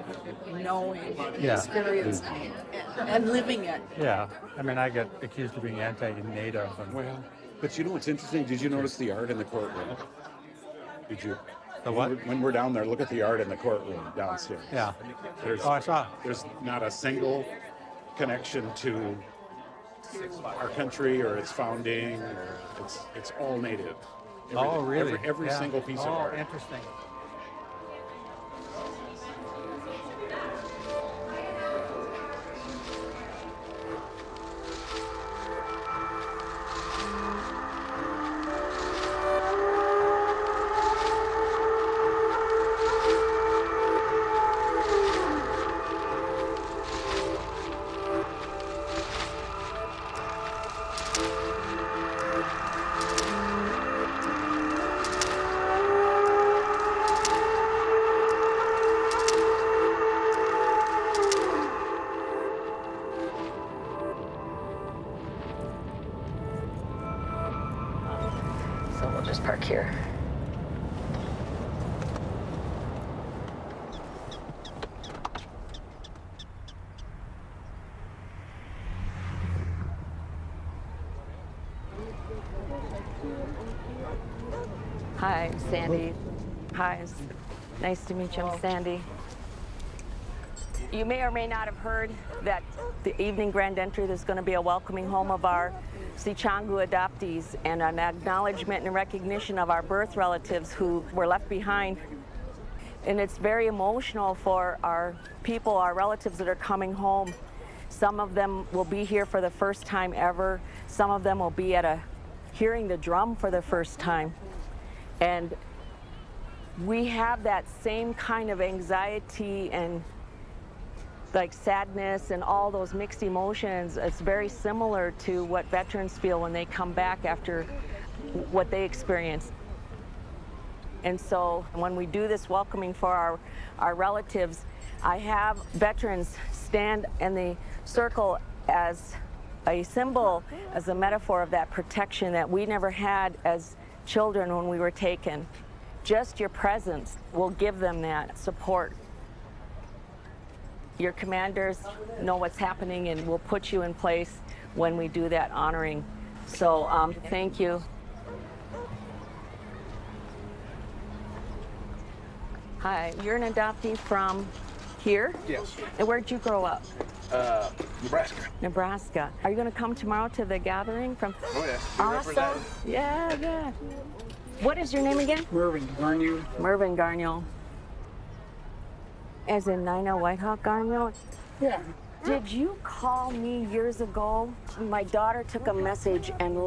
knowing, experiencing, and living it. Yeah, I mean, I get accused of being anti-native. Well, but you know what's interesting? Did you notice the art in the courtroom? Did you? The what? When we're down there, look at the art in the courtroom downstairs. Yeah. I saw. There's not a single connection to our country or its founding. It's all native. Really? Every single piece of art. Oh, interesting. So we'll just park here. Hi, I'm Sandy. Hi, it's nice to meet you. I'm Sandy. You may or may not have heard that the evening grand entry, there's going to be a welcoming home of our Sichangu adoptees and an acknowledgement and recognition of our birth relatives who were left behind. And it's very emotional for our people, our relatives that are coming home. Some of them will be here for the first time ever. Some of them will be hearing the drum for the first time. And we have that same kind of anxiety and like sadness and all those mixed emotions. It's very similar to what veterans feel when they come back after what they experienced. And so when we do this welcoming for our relatives, I have veterans stand in the circle as a symbol, as a metaphor of that protection that we never had as children when we were taken. Just your presence will give them that support. Your commanders know what's happening and will put you in place when we do that honoring. So thank you. Hi, you're an adoptee from here? Yes. And where'd you grow up? Nebraska. Nebraska. Are you going to come tomorrow to the gathering from? Oh, yeah. Awesome. Yeah. What is your name again? Mervyn Garnier. Mervyn Garnier. As in Nina Whitehawk Garnier? Yeah. Did you call me years ago? My daughter took a message and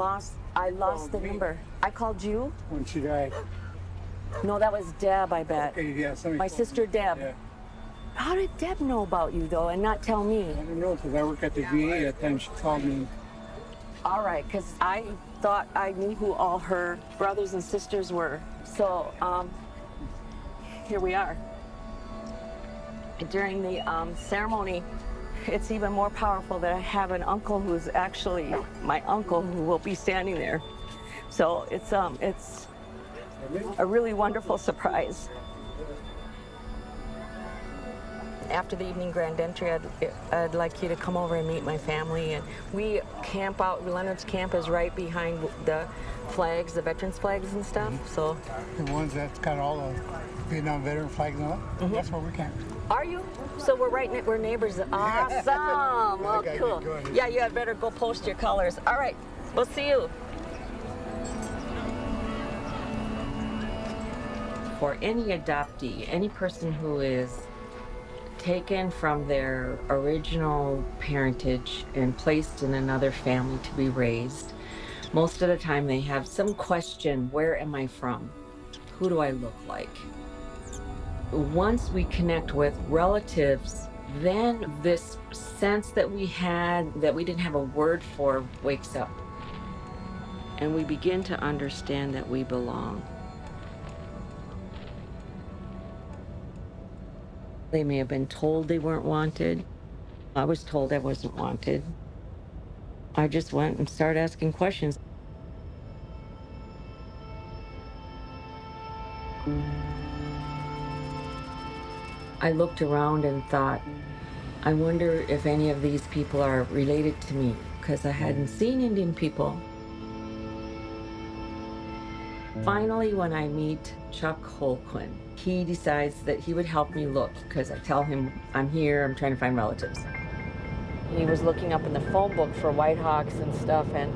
I lost the number. I called you? When she died. No, that was Deb, I bet. Okay, yeah, my sister Deb. Yeah. How did Deb know about you, though, and not tell me? I don't know, because I work at the VA at the time she called me. All right, because I thought I knew who all her brothers and sisters were. So, here we are. During the ceremony, it's even more powerful that I have an uncle who's actually my uncle who will be standing there. So it's a really wonderful surprise. After the evening grand entry, I'd like you to come over and meet my family. And we camp out. Leonard's camp is right behind the flags, the veterans flags and stuff. So the ones that's got all the Vietnam veteran flags on it. That's where we camp. Are you? So we're neighbors. Awesome. Well, cool. Yeah, you had better go post your colors. All right, we'll see you. for any adoptee, any person who is taken from their original parentage and placed in another family to be raised, most of the time they have some question, where am I from? Who do I look like? Once we connect with relatives, then this sense that we had that we didn't have a word for wakes up. And we begin to understand that we belong. They may have been told they weren't wanted. I was told I wasn't wanted. I just went and started asking questions. I looked around and thought, I wonder if any of these people are related to me, because I hadn't seen Indian people. Finally, when I meet Chuck Holquin, he decides that he would help me look, because I tell him, I'm here, I'm trying to find relatives. He was looking up in the phone book for White Hawks and stuff, and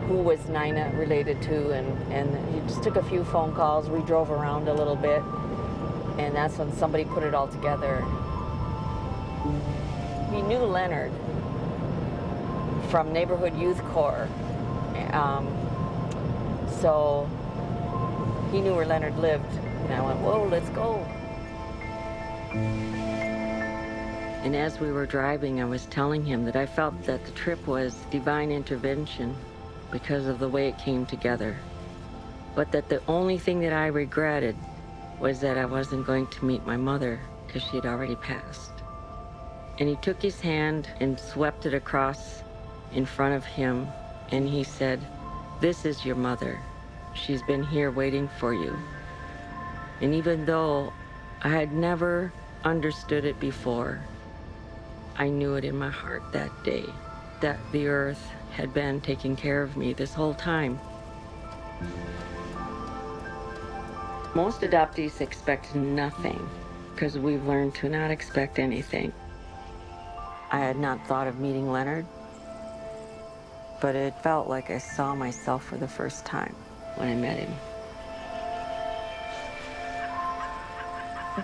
who was Nina related to, and he just took a few phone calls. We drove around a little bit, and that's when somebody put it all together. He knew Leonard from Neighborhood Youth Corps, so he knew where Leonard lived, and I went, whoa, let's go. And as we were driving, I was telling him that I felt that the trip was divine intervention because of the way it came together. But that the only thing that I regretted was that I wasn't going to meet my mother because she had already passed. And he took his hand and swept it across in front of him, and he said, "This is your mother. She's been here waiting for you." And even though I had never understood it before, I knew it in my heart that day, that the earth had been taking care of me this whole time. Most adoptees expect nothing because we've learned to not expect anything. I had not thought of meeting Leonard, but it felt like I saw myself for the first time when I met him.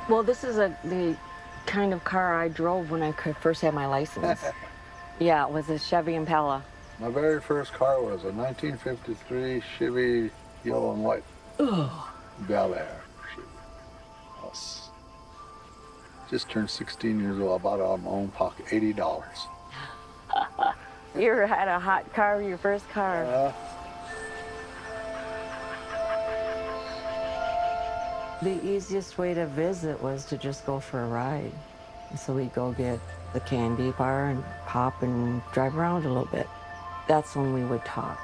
Well, this is the kind of car I drove when I first had my license. Yeah, it was a Chevy Impala. My very first car was a 1953 Chevy yellow and white. Ugh. Bel Air. I was just turned 16 years old. I bought it out of my own pocket, $80. You had a hot car, your first car. The easiest way to visit was to just go for a ride. And so we'd go get the candy bar and pop and drive around a little bit. That's when we would talk.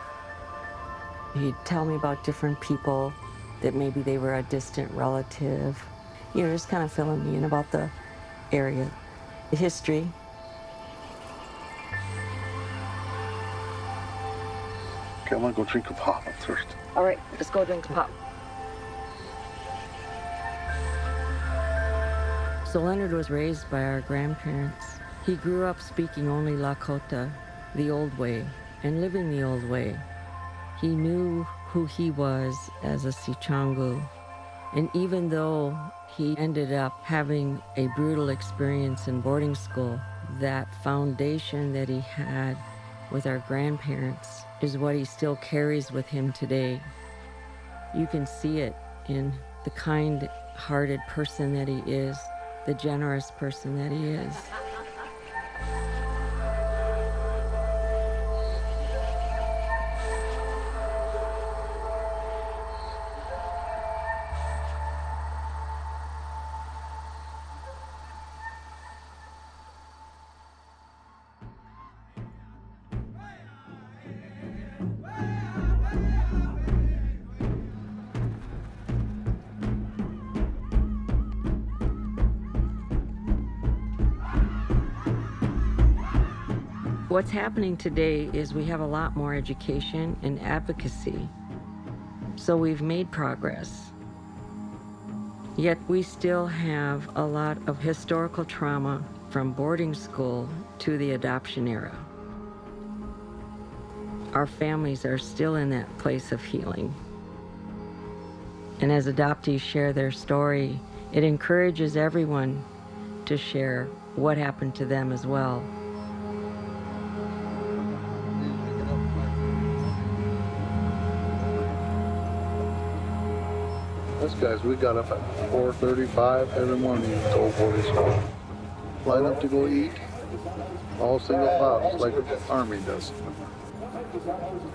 He'd tell me about different people, that maybe they were a distant relative. You know, just kind of filling me in about the area, the history. Okay, I'm gonna go drink a pop. I'm thirsty. All right, let's go drink a pop. So Leonard was raised by our grandparents. He grew up speaking only Lakota, the old way, and living the old way. He knew who he was as a Sichangu. And even though he ended up having a brutal experience in boarding school, that foundation that he had with our grandparents is what he still carries with him today. You can see it in the kind-hearted person that he is, the generous person that he is. What's happening today is we have a lot more education and advocacy. So we've made progress. Yet we still have a lot of historical trauma from boarding school to the adoption era. Our families are still in that place of healing. And as adoptees share their story, it encourages everyone to share what happened to them as well. Us guys, we got up at 4:35 every morning to Old Boys Home. Line up to go eat, all single file, just like the Army does.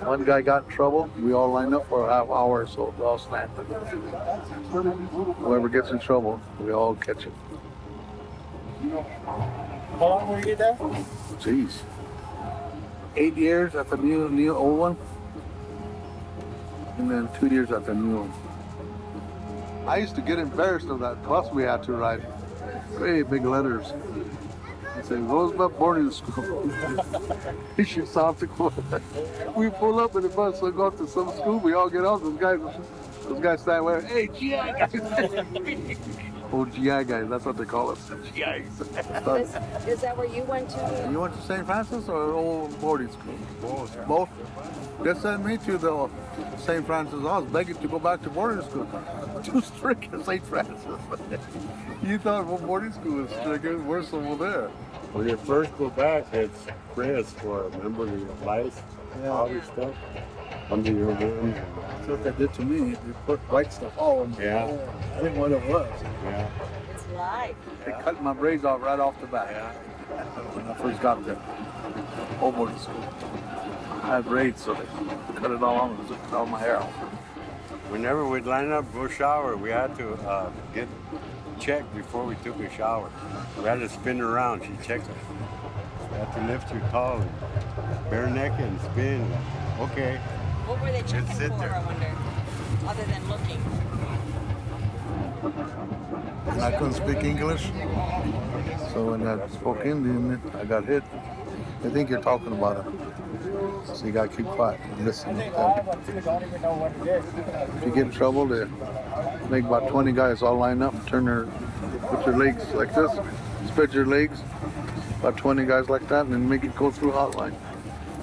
One guy got in trouble, we all lined up for a half hour or so, we all snapped. Whoever gets in trouble, we all catch him. How long were you there? Jeez. 8 years at the new old one, and then 2 years at the new one. I used to get embarrassed of that bus we had to ride. Very big letters. I said, Roosevelt boarding school. He should South Dakota. We pull up in the bus, so go up to some school, we all get off, those guys stand there, hey, GI guys. Oh, GI guys, that's what they call us, GIs. Is that where you went to? You went to St. Francis or old boarding school? Both. They sent me to the St. Francis. I was begging to go back to boarding school. Too strict at St. Francis. You thought boarding school was strict, it was worse over there. When you first go back, it's prayers for, remember the lice, all this stuff under your room. That's what they did to me. They put white stuff all on me. Yeah. I didn't know what it was. Yeah. It's live. They cut my braids off right off the bat. When I first got there. Old boarding school. I had braids, so they cut it all on and took all my hair off. Whenever we'd line up, go shower, we had to get checked before we took a shower. We had to spin around, she checked us. You have to lift your towel, bare neck and spin. Okay. What were they checking sit for, there. I wonder, other than looking? And I couldn't speak English, so when I spoke Indian, I got hit. They think you're talking about it, so you gotta keep quiet and listen. If you get in trouble, they make about 20 guys all line up and put your legs like this, spread your legs, about 20 guys like that, and then make it go through hotline.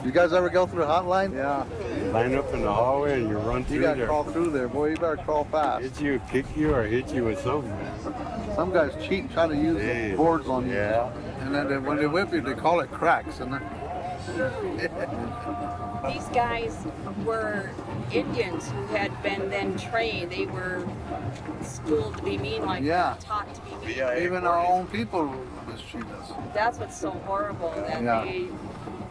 You guys ever go through a hotline? Yeah. Line up in the hallway and you run through You gotta there. crawl through there, boy. You better crawl fast. Hit you, kick you, or hit you with something. Some guys cheat, trying to use the boards on you. Yeah. And then when they whip you, they call it cracks. And These guys were Indians who had been then trained. They were schooled to be mean, like taught to be mean. yeah, even our own people mistreat us. That's what's so horrible that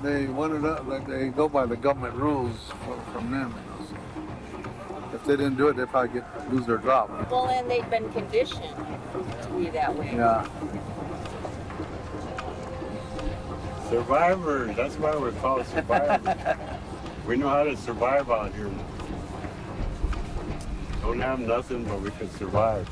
They wanted up, like they go by the government rules from them. So if they didn't do it, they'd probably lose their job. Well, and they've been conditioned to be that way. Yeah. Survivors, that's why we're called survivors. We know how to survive out here. Don't have nothing, but we can survive.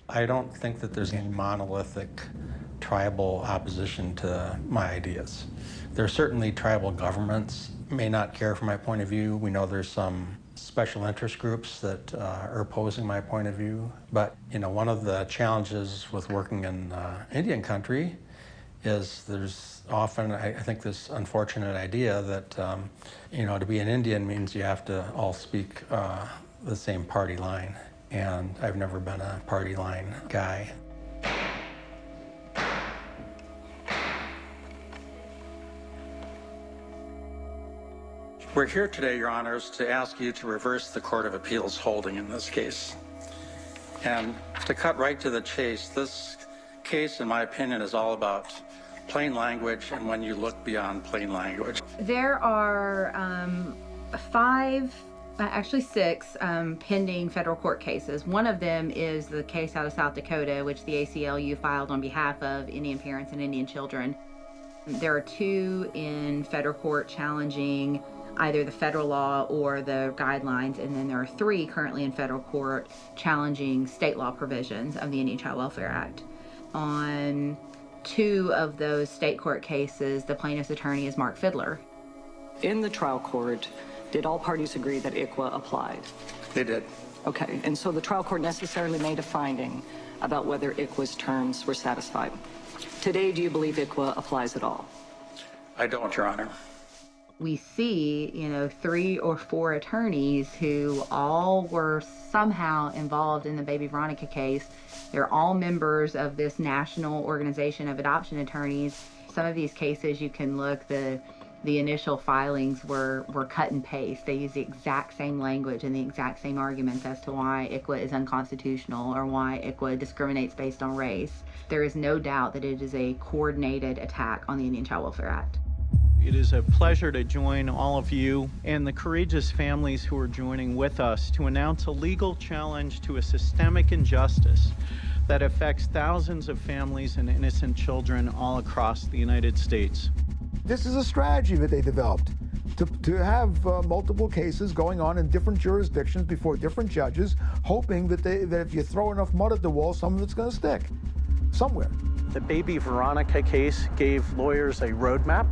I don't think that there's any monolithic tribal opposition to my ideas. There are certainly tribal governments may not care for my point of view. We know there's some special interest groups that are opposing my point of view. But one of the challenges with working in Indian country is there's often, I think, this unfortunate idea that to be an Indian means you have to all speak the same party line. And I've never been a party line guy. We're here today, Your Honors, to ask you to reverse the Court of Appeals holding in this case. And to cut right to the chase, this case, in my opinion, is all about plain language and when you look beyond plain language. There are six pending federal court cases. One of them is the case out of South Dakota, which the ACLU filed on behalf of Indian parents and Indian children. There are two in federal court challenging either the federal law or the guidelines, and then there are 3 currently in federal court challenging state law provisions of the Indian Child Welfare Act. On 2 of those state court cases, the plaintiff's attorney is Mark Fidler. In the trial court, did all parties agree that ICWA applied? They did. Okay, and so the trial court necessarily made a finding about whether ICWA's terms were satisfied. Today, do you believe ICWA applies at all? I don't, Your Honor. We see, 3 or 4 attorneys who all were somehow involved in the Baby Veronica case. They're all members of this national organization of adoption attorneys. Some of these cases you can look, the initial filings were cut and paste. They use the exact same language and the exact same arguments as to why ICWA is unconstitutional or why ICWA discriminates based on race. There is no doubt that it is a coordinated attack on the Indian Child Welfare Act. It is a pleasure to join all of you and the courageous families who are joining with us to announce a legal challenge to a systemic injustice that affects thousands of families and innocent children all across the United States. This is a strategy that they developed to have multiple cases going on in different jurisdictions before different judges, hoping that if you throw enough mud at the wall, some of it's going to stick somewhere. The Baby Veronica case gave lawyers a roadmap,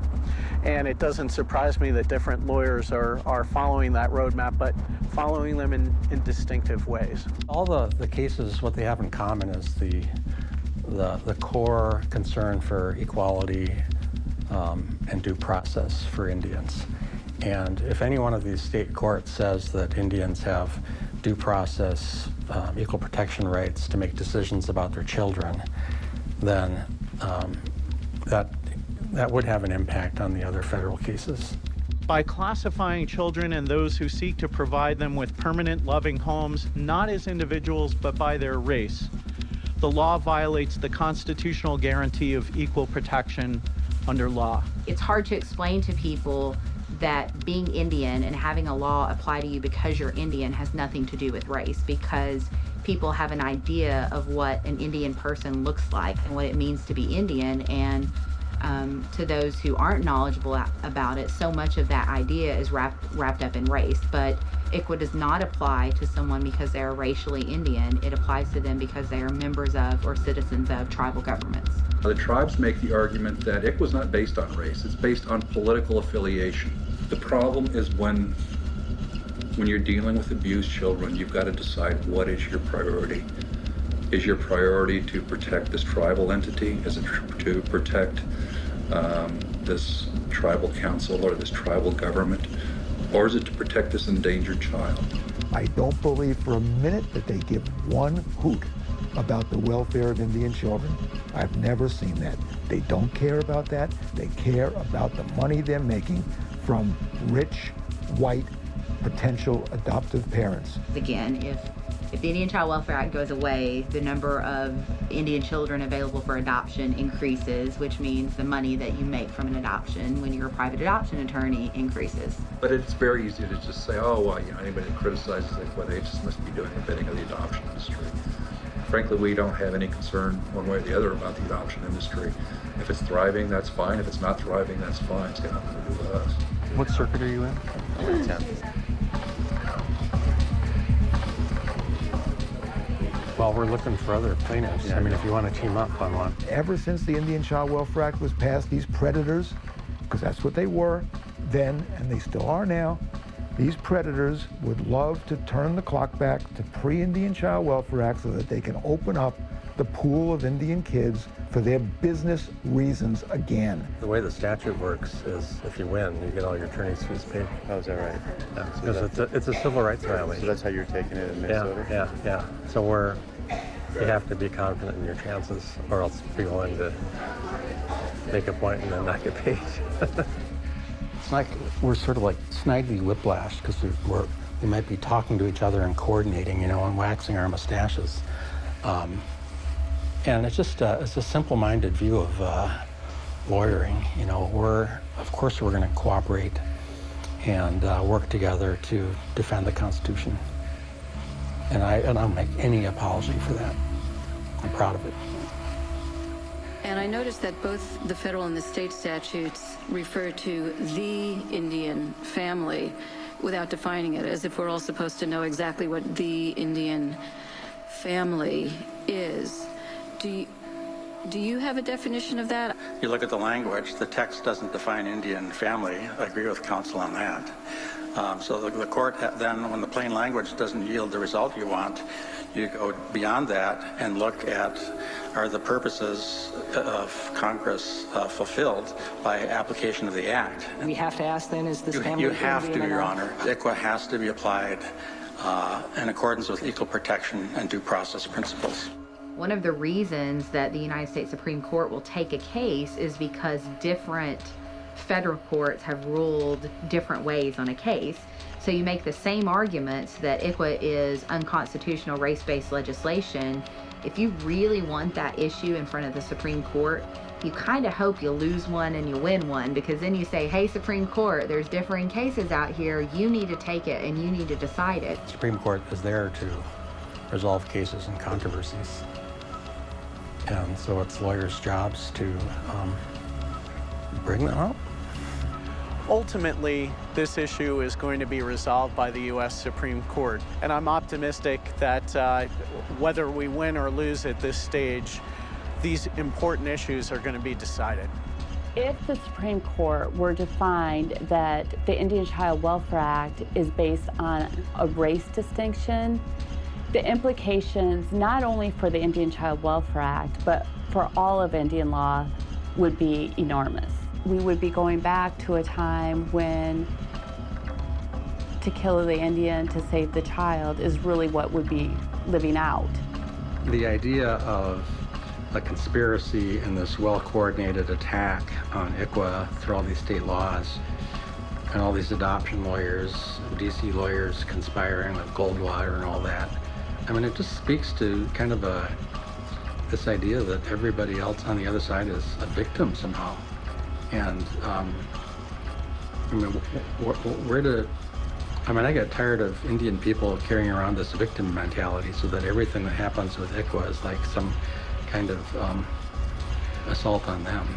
and it doesn't surprise me that different lawyers are following that roadmap, but following them in distinctive ways. All the cases, what they have in common is the core concern for equality and due process for Indians. And if any one of these state courts says that Indians have due process, equal protection rights to make decisions about their children, then that would have an impact on the other federal cases. By classifying children and those who seek to provide them with permanent loving homes, not as individuals but by their race, the law violates the constitutional guarantee of equal protection under law. It's hard to explain to people that being Indian and having a law apply to you because you're Indian has nothing to do with race, because people have an idea of what an Indian person looks like and what it means to be Indian, and to those who aren't knowledgeable about it, so much of that idea is wrapped up in race. But ICWA does not apply to someone because they are racially Indian. It applies to them because they are members of or citizens of tribal governments. The tribes make the argument that ICWA is not based on race, it's based on political affiliation. The problem is when you're dealing with abused children, you've got to decide what is your priority. Is your priority to protect this tribal entity? Is it to protect this tribal council or this tribal government? Or is it to protect this endangered child? I don't believe for a minute that they give one hoot about the welfare of Indian children. I've never seen that. They don't care about that. They care about the money they're making from rich, white, potential adoptive parents. Again, if the Indian Child Welfare Act goes away, the number of Indian children available for adoption increases, which means the money that you make from an adoption when you're a private adoption attorney increases. But it's very easy to just say, oh, well, anybody that criticizes ICWA, they just must be doing the bidding of the adoption industry. Frankly, we don't have any concern one way or the other about the adoption industry. If it's thriving, that's fine. If it's not thriving, that's fine. It's got nothing to do with us. What circuit are you in? 10. Well, we're looking for other plaintiffs. I mean, if you want to team up on one. Ever since the Indian Child Welfare Act was passed, these predators, because that's what they were then, and they still are now, these predators would love to turn the clock back to pre-Indian Child Welfare Act so that they can open up the pool of Indian kids for their business reasons again. The way the statute works is if you win, you get all your attorney's fees paid. Oh, is that right? Because it's a civil rights violation. So that's how you're taking it in Minnesota? Yeah. So you have to be confident in your chances or else be willing to make a point and then not get paid. It's like we're sort of like snidely whiplashed because we might be talking to each other and coordinating, and waxing our mustaches. And it's just it's a simple-minded view of lawyering. Of course we're going to cooperate and work together to defend the Constitution. And I don't make any apology for that. I'm proud of it. And I noticed that both the federal and the state statutes refer to the Indian family without defining it, as if we're all supposed to know exactly what the Indian family is. Do you have a definition of that? You look at the language, the text doesn't define Indian family. I agree with counsel on that. So the court then, when the plain language doesn't yield the result you want, you go beyond that and look at, are the purposes of Congress fulfilled by application of the Act? We have to ask then, is this family You have to, Indian Your enough? Honor. ICWA has to be applied in accordance with equal protection and due process principles. One of the reasons that the United States Supreme Court will take a case is because different federal courts have ruled different ways on a case. So you make the same arguments that ICWA is unconstitutional race-based legislation. If you really want that issue in front of the Supreme Court, you kind of hope you lose one and you win one, because then you say, hey, Supreme Court, there's differing cases out here. You need to take it and you need to decide it. The Supreme Court is there to resolve cases and controversies. And so it's lawyers' jobs to bring them up. Ultimately, this issue is going to be resolved by the U.S. Supreme Court, and I'm optimistic that whether we win or lose at this stage, these important issues are going to be decided. If the Supreme Court were to find that the Indian Child Welfare Act is based on a race distinction, the implications not only for the Indian Child Welfare Act, but for all of Indian law would be enormous. We would be going back to a time when to kill the Indian to save the child is really what would be living out. The idea of a conspiracy and this well-coordinated attack on ICWA through all these state laws and all these adoption lawyers, DC lawyers conspiring with Goldwater and all that, I mean, it just speaks to kind of this idea that everybody else on the other side is a victim somehow. And I mean, I get tired of Indian people carrying around this victim mentality, so that everything that happens with ICWA is like some kind of assault on them.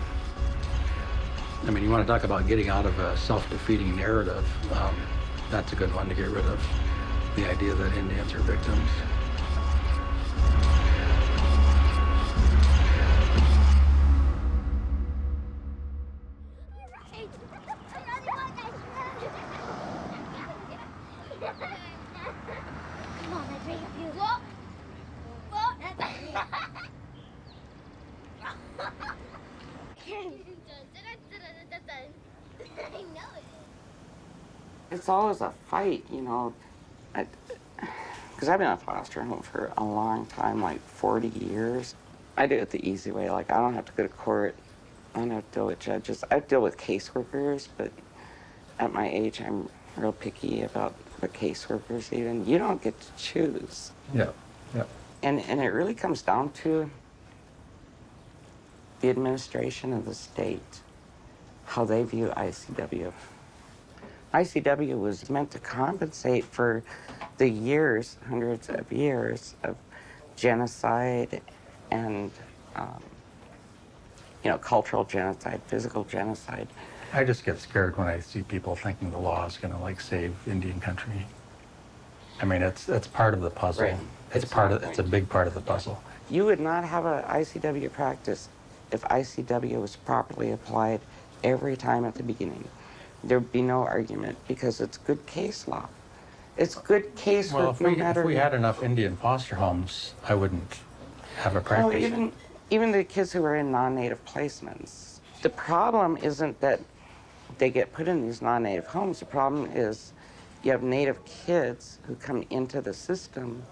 I mean, you want to talk about getting out of a self-defeating narrative, that's a good one to get rid of, the idea that Indians are victims. It's always a fight, you know, because I've been in a foster home for a long time, like 40 years. I do it the easy way. Like, I don't have to go to court. I don't have to deal with judges. I deal with caseworkers, but at my age, I'm real picky about the caseworkers even. You don't get to choose. Yeah, yeah. And it really comes down to the administration of the state, how they view ICW. ICW was meant to compensate for the years, hundreds of years of genocide and, you know, cultural genocide, physical genocide. I just get scared when I see people thinking the law is going to like save Indian country. I mean, it's part of the puzzle. Right. It's a big part of the puzzle. You would not have a ICW practice if ICW was properly applied every time at the beginning. There'd be no argument because it's good case law. It's good case Well, work no matter. if we had enough Indian foster homes, I wouldn't have a practice. Well, even the kids who are in non-native placements. The problem isn't that they get put in these non-native homes. The problem is you have native kids who come into the system.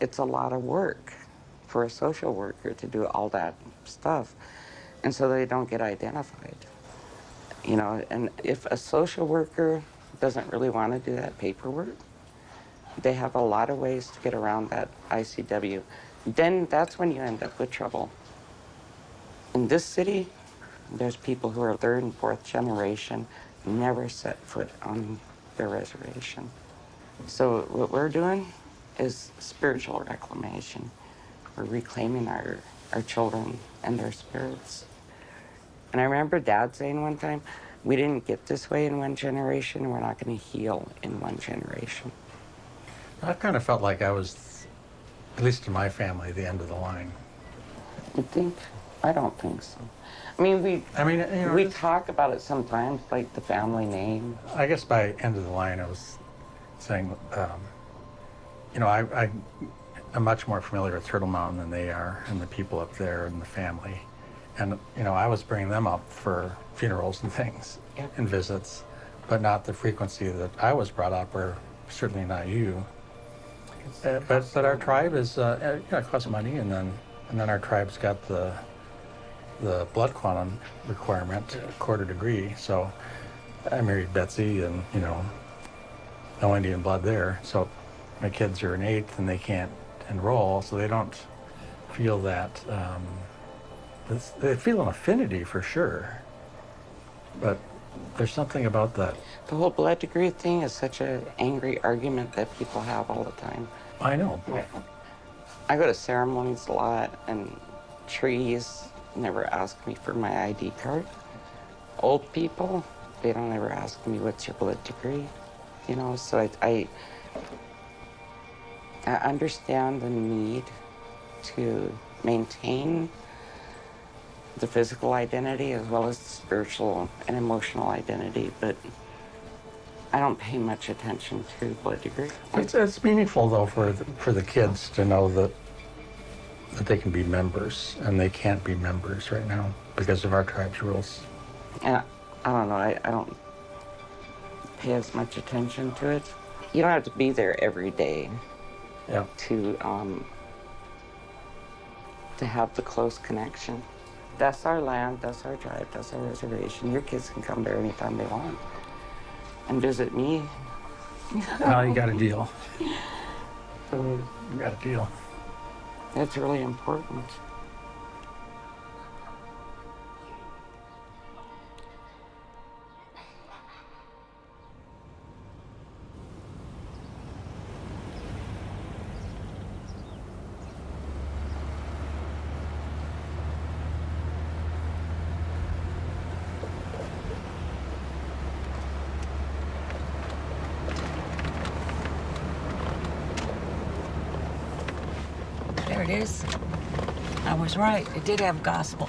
It's a lot of work for a social worker to do all that stuff. And so they don't get identified. You know, and if a social worker doesn't really want to do that paperwork, they have a lot of ways to get around that ICW. Then that's when you end up with trouble. In this city, there's people who are third and fourth generation, never set foot on their reservation. So what we're doing is spiritual reclamation. We're reclaiming our our children and their spirits. And I remember Dad saying one time, we didn't get this way in one generation, we're not going to heal in one generation. I kind of felt like I was, at least in my family, the end of the line. You think? I don't think so. I mean, we talk about it sometimes, like the family name. I guess by end of the line, I was saying, I'm much more familiar with Turtle Mountain than they are, and the people up there and the family. And, I was bringing them up for funerals and things and visits, but not the frequency that I was brought up, or certainly not you. But our tribe is, it costs money, and then our tribe's got the blood quantum requirement, a quarter degree. So I married Betsy, and no Indian blood there. So my kids are an eighth, and they can't enroll, so they don't feel that. They feel an affinity for sure, but there's something about that. The whole blood degree thing is such an angry argument that people have all the time. I know. I go to ceremonies a lot, and trees never ask me for my ID card. Old people, they don't ever ask me, what's your blood degree? So I understand the need to maintain the physical identity as well as the spiritual and emotional identity, but I don't pay much attention to blood degree. It's meaningful though for the kids to know that they can be members, and they can't be members right now because of our tribe's rules. And I don't know, I don't pay as much attention to it. You don't have to be there every day to have the close connection. That's our land, that's our tribe, that's our reservation. Your kids can come there anytime they want and visit me. Well, you got a deal. You got a deal. That's really important. There it is. I was right. It did have gospel.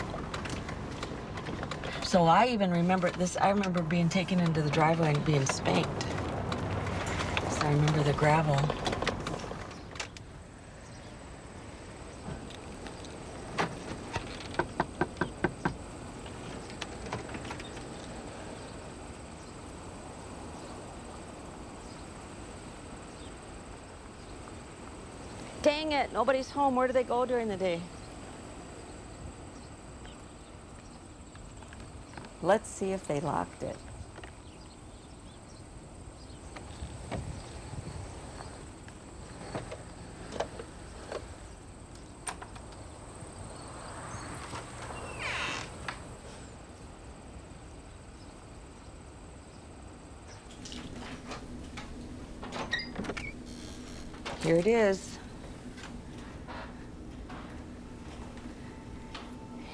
So I even remember this. I remember being taken into the driveway and being spanked. So I remember the gravel. Dang it, nobody's home. Where do they go during the day? Let's see if they locked it. Here it is.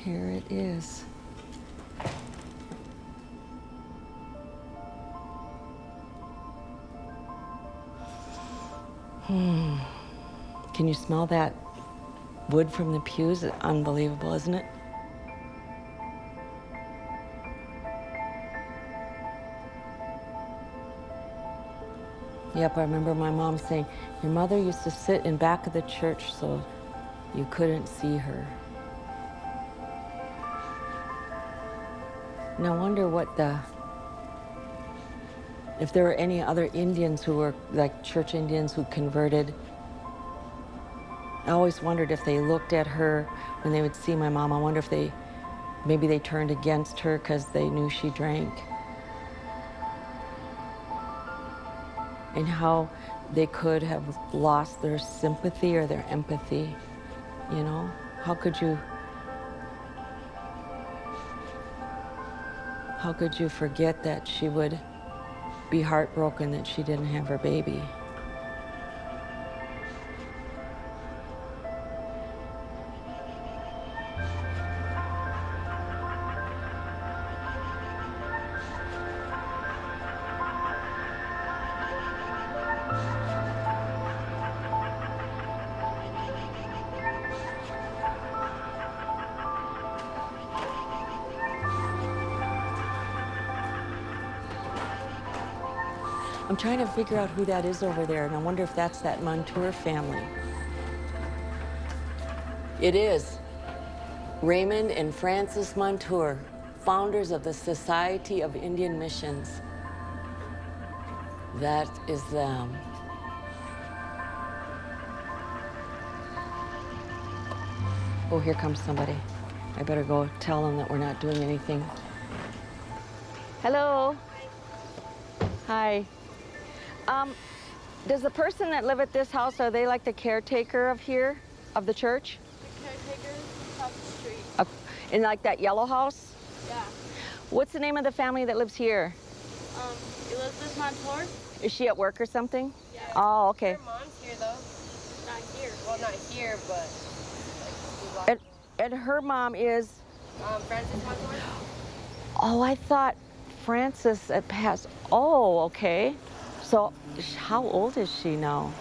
Here it is. Can you smell that wood from the pews? Unbelievable, isn't it? Yep, I remember my mom saying, your mother used to sit in back of the church so you couldn't see her. And I wonder if there were any other Indians who were like church Indians who converted. I always wondered if they looked at her when they would see my mom. I wonder if maybe they turned against her because they knew she drank. And how they could have lost their sympathy or their empathy, How could you forget that she would be heartbroken that she didn't have her baby? I'm trying to figure out who that is over there, and I wonder if that's that Montour family. It is. Raymond and Frances Montour, founders of the Society of Indian Missions. That is them. Oh, here comes somebody. I better go tell them that we're not doing anything. Hello. Hi. Does the person that live at this house, are they like the caretaker of here, of the church? The caretaker across the street. In like that yellow house? Yeah. What's the name of the family that lives here? Elizabeth Montour. Is she at work or something? Yeah. Oh, okay. Her mom's here though. Not here. Well, not here, but. And her mom is? Frances Montour. Oh, I thought Frances had passed. Oh, okay. So how old is she now?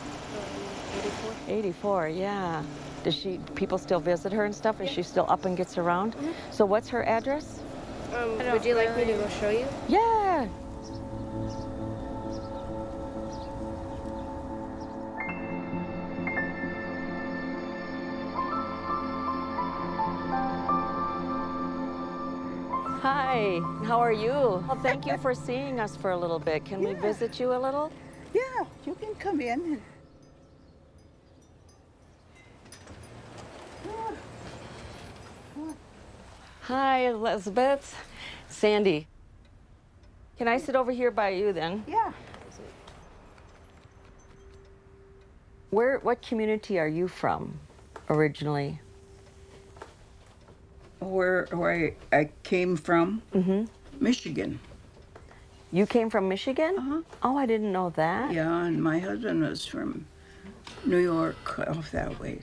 84. 84, yeah. Does people still visit her and stuff? Is she still up and gets around? So what's her address? Would you like me to go show you? Yeah. Hi, how are you? Well, thank you for seeing us for a little bit. Can we visit you a little? Yeah, you can come in. Hi, Elizabeth. Sandy. Can I sit over here by you then? Yeah. What community are you from originally? Where I came from, Michigan. You came from Michigan? Oh, I didn't know that. Yeah, and my husband was from New York, off that way.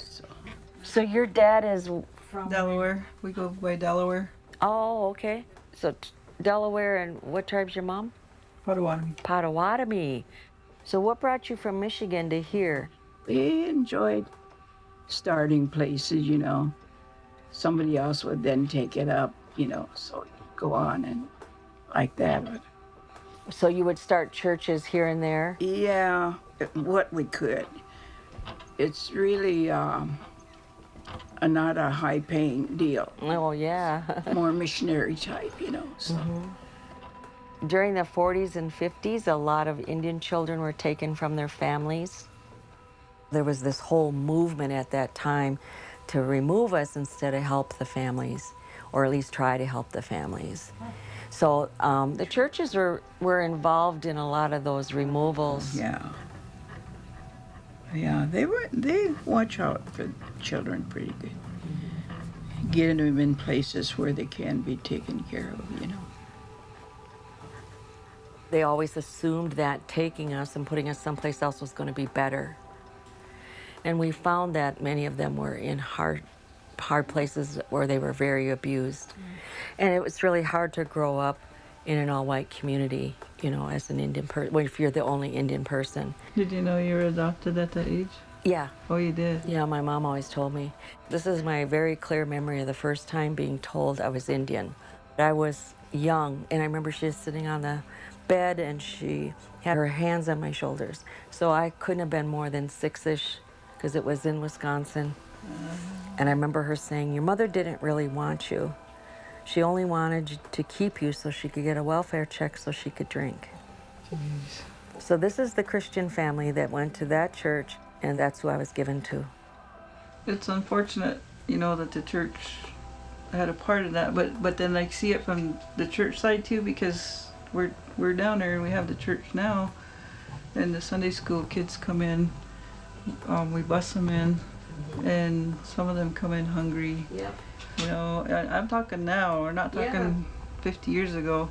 So your dad is from Delaware. We go by Delaware. Oh, okay. So Delaware, and what tribe's your mom? Potawatomi. Potawatomi. So what brought you from Michigan to here? We enjoyed starting places, you know. Somebody else would then take it up, you know, so you'd go on and like that. So you would start churches here and there? Yeah, what we could. It's really not a high-paying deal. Oh, yeah. More missionary type, you know. So. During the 40s and 50s, a lot of Indian children were taken from their families. There was this whole movement at that time to remove us instead of help the families, or at least try to help the families. So the churches were involved in a lot of those removals. Yeah. Yeah, they watch out for children pretty good. Getting them in places where they can be taken care of, you know. They always assumed that taking us and putting us someplace else was going to be better. And we found that many of them were in hard places where they were very abused. And it was really hard to grow up in an all-white community, you know, as an Indian person, if you're the only Indian person. Did you know you were adopted at that age? Yeah. Oh, you did? Yeah, my mom always told me. This is my very clear memory of the first time being told I was Indian. I was young, and I remember she was sitting on the bed, and she had her hands on my shoulders. So I couldn't have been more than 6-ish, because it was in Wisconsin. And I remember her saying, your mother didn't really want you. She only wanted to keep you so she could get a welfare check so she could drink. Jeez. So this is the Christian family that went to that church, and that's who I was given to. It's unfortunate, you know, that the church had a part of that, but then I see it from the church side too, because we're down there and we have the church now, and the Sunday school kids come in. We bus them in, and some of them come in hungry. Yep. You know, I'm talking now, we're not talking 50 years ago.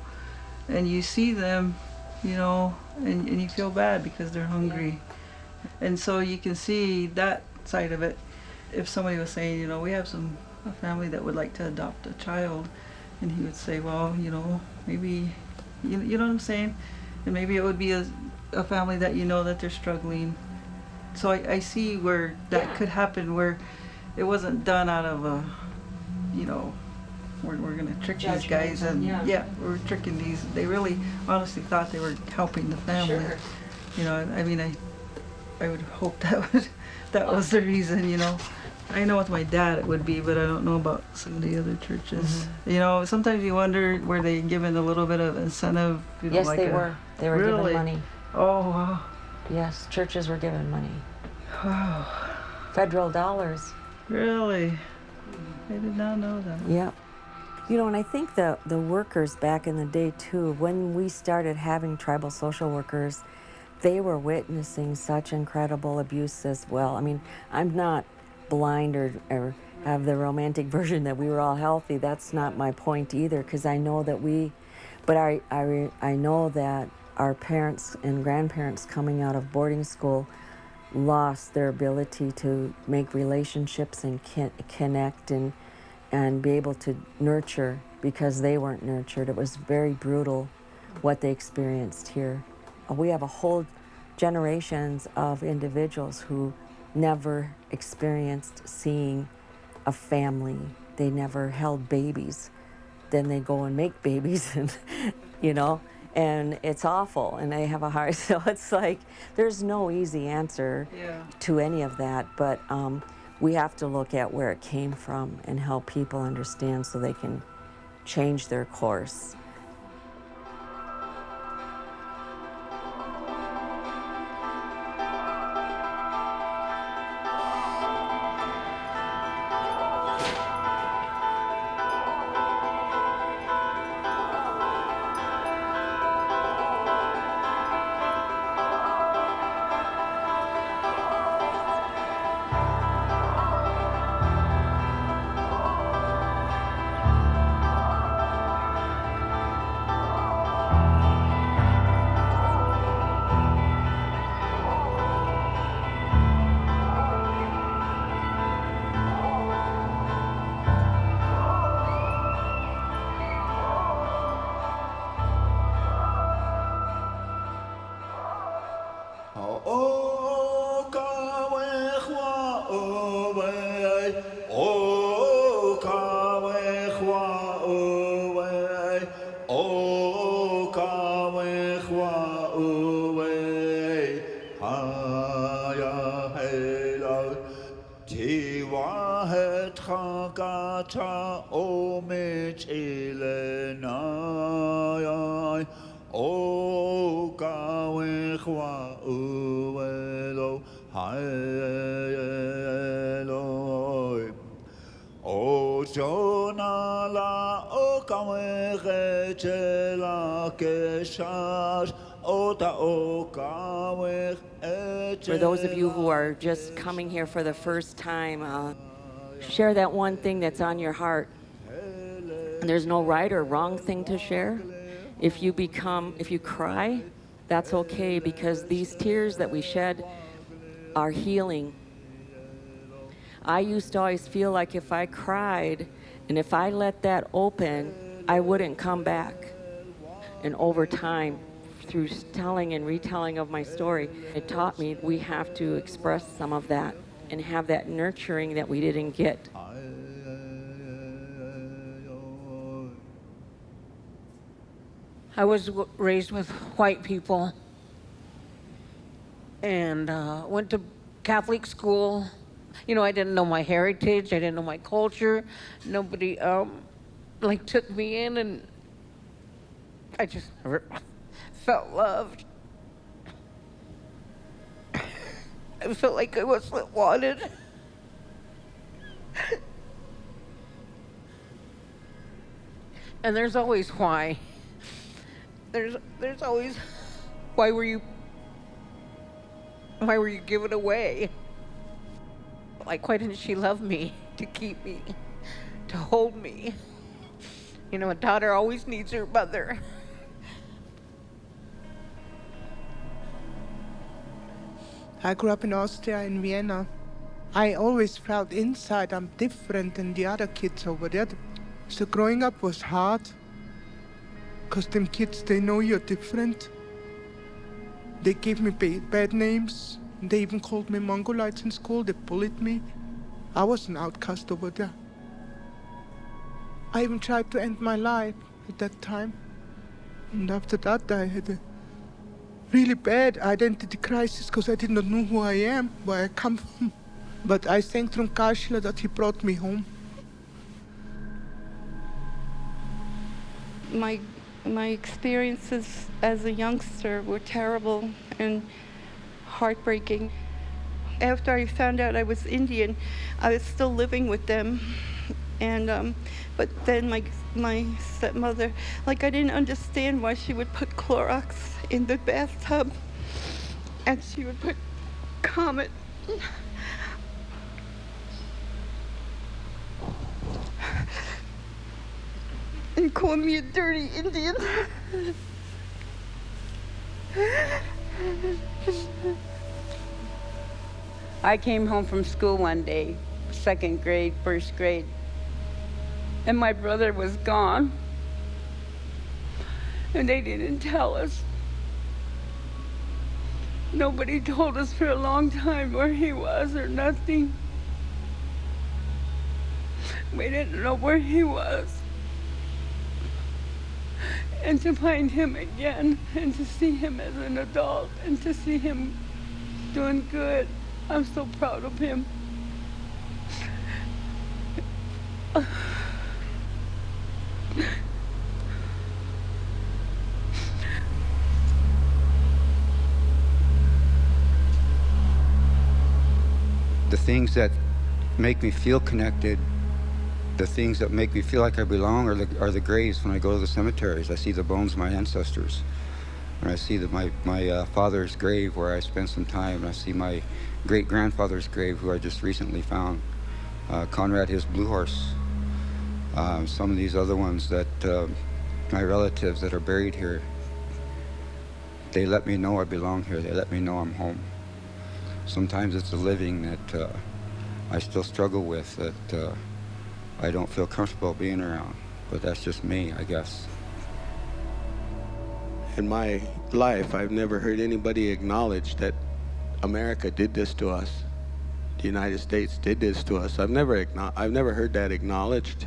And you see them, you know, and you feel bad because they're hungry. And so you can see that side of it. If somebody was saying, you know, we have a family that would like to adopt a child, and he would say, well, you know, maybe, you know what I'm saying? And maybe it would be a family that you know that they're struggling. So I see where that could happen, where it wasn't done out of a, you know, we're going to trick these guys, and we're tricking these. They really honestly thought they were helping the family. Sure. You know, I mean, I would hope that was the reason, you know. I know with my dad it would be, but I don't know about some of the other churches. You know, sometimes you wonder, were they given a little bit of incentive? You know, Yes, like they were. They were Really? given money. Oh, wow. Yes, churches were given money. Wow. Federal dollars. Really? I did not know that. Yep. You know, and I think the workers back in the day too, when we started having tribal social workers, they were witnessing such incredible abuse as well. I mean, I'm not blind or have the romantic version that we were all healthy. That's not my point either, because I know that I know that our parents and grandparents coming out of boarding school lost their ability to make relationships and connect and be able to nurture because they weren't nurtured. It was very brutal what they experienced here. We have a whole generations of individuals who never experienced seeing a family. They never held babies. Then they go and make babies and, you know, and it's awful and they have a heart. So it's like, there's no easy answer to any of that, but we have to look at where it came from and help people understand so they can change their course. For those of you who are just coming here for the first time, share that one thing that's on your heart. There's no right or wrong thing to share. If you cry, that's okay, because these tears that we shed are healing. I used to always feel like if I cried and if I let that open, I wouldn't come back. And over time, through telling and retelling of my story, it taught me we have to express some of that and have that nurturing that we didn't get. I was raised with white people and went to Catholic school. You know, I didn't know my heritage. I didn't know my culture. Nobody took me in, and I just never felt loved. I felt like I wasn't wanted. And there's always why. There's always, why were you given away? Like, why didn't she love me, to keep me, to hold me? You know, a daughter always needs her mother. I grew up in Austria, in Vienna. I always felt inside I'm different than the other kids over there. So growing up was hard, because them kids, they know you're different. They gave me bad names. They even called me Mongolites in school. They bullied me. I was an outcast over there. I even tried to end my life at that time. And after that, I had a really bad identity crisis because I did not know who I am, where I come from. But I thank Trunkashila that he brought me home. My experiences as a youngster were terrible and heartbreaking. After I found out I was Indian, I was still living with them. And but then my stepmother, like, I didn't understand why she would put Clorox in the bathtub and she would put Comet. And call me a dirty Indian. I came home from school one day, second grade, first grade, and my brother was gone. And they didn't tell us. Nobody told us for a long time where he was or nothing. We didn't know where he was. And to find him again, and to see him as an adult, and to see him doing good, I'm so proud of him. The things that make me feel connected, the things that make me feel like I belong are the graves when I go to the cemeteries. I see the bones of my ancestors. And I see my father's grave where I spent some time. And I see my great-grandfather's grave who I just recently found. Conrad, his blue horse. Some of these other ones that my relatives that are buried here, they let me know I belong here. They let me know I'm home. Sometimes it's the living that I still struggle with, that I don't feel comfortable being around. But that's just me, I guess. In my life, I've never heard anybody acknowledge that America did this to us. The United States did this to us. I've never heard that acknowledged.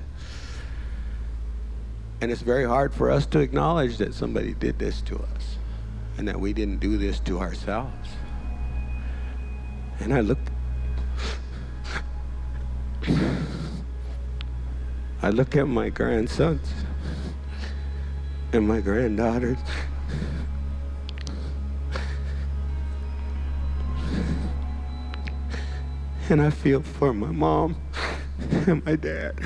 And it's very hard for us to acknowledge that somebody did this to us and that we didn't do this to ourselves. And I look at my grandsons and my granddaughters. And I feel for my mom and my dad.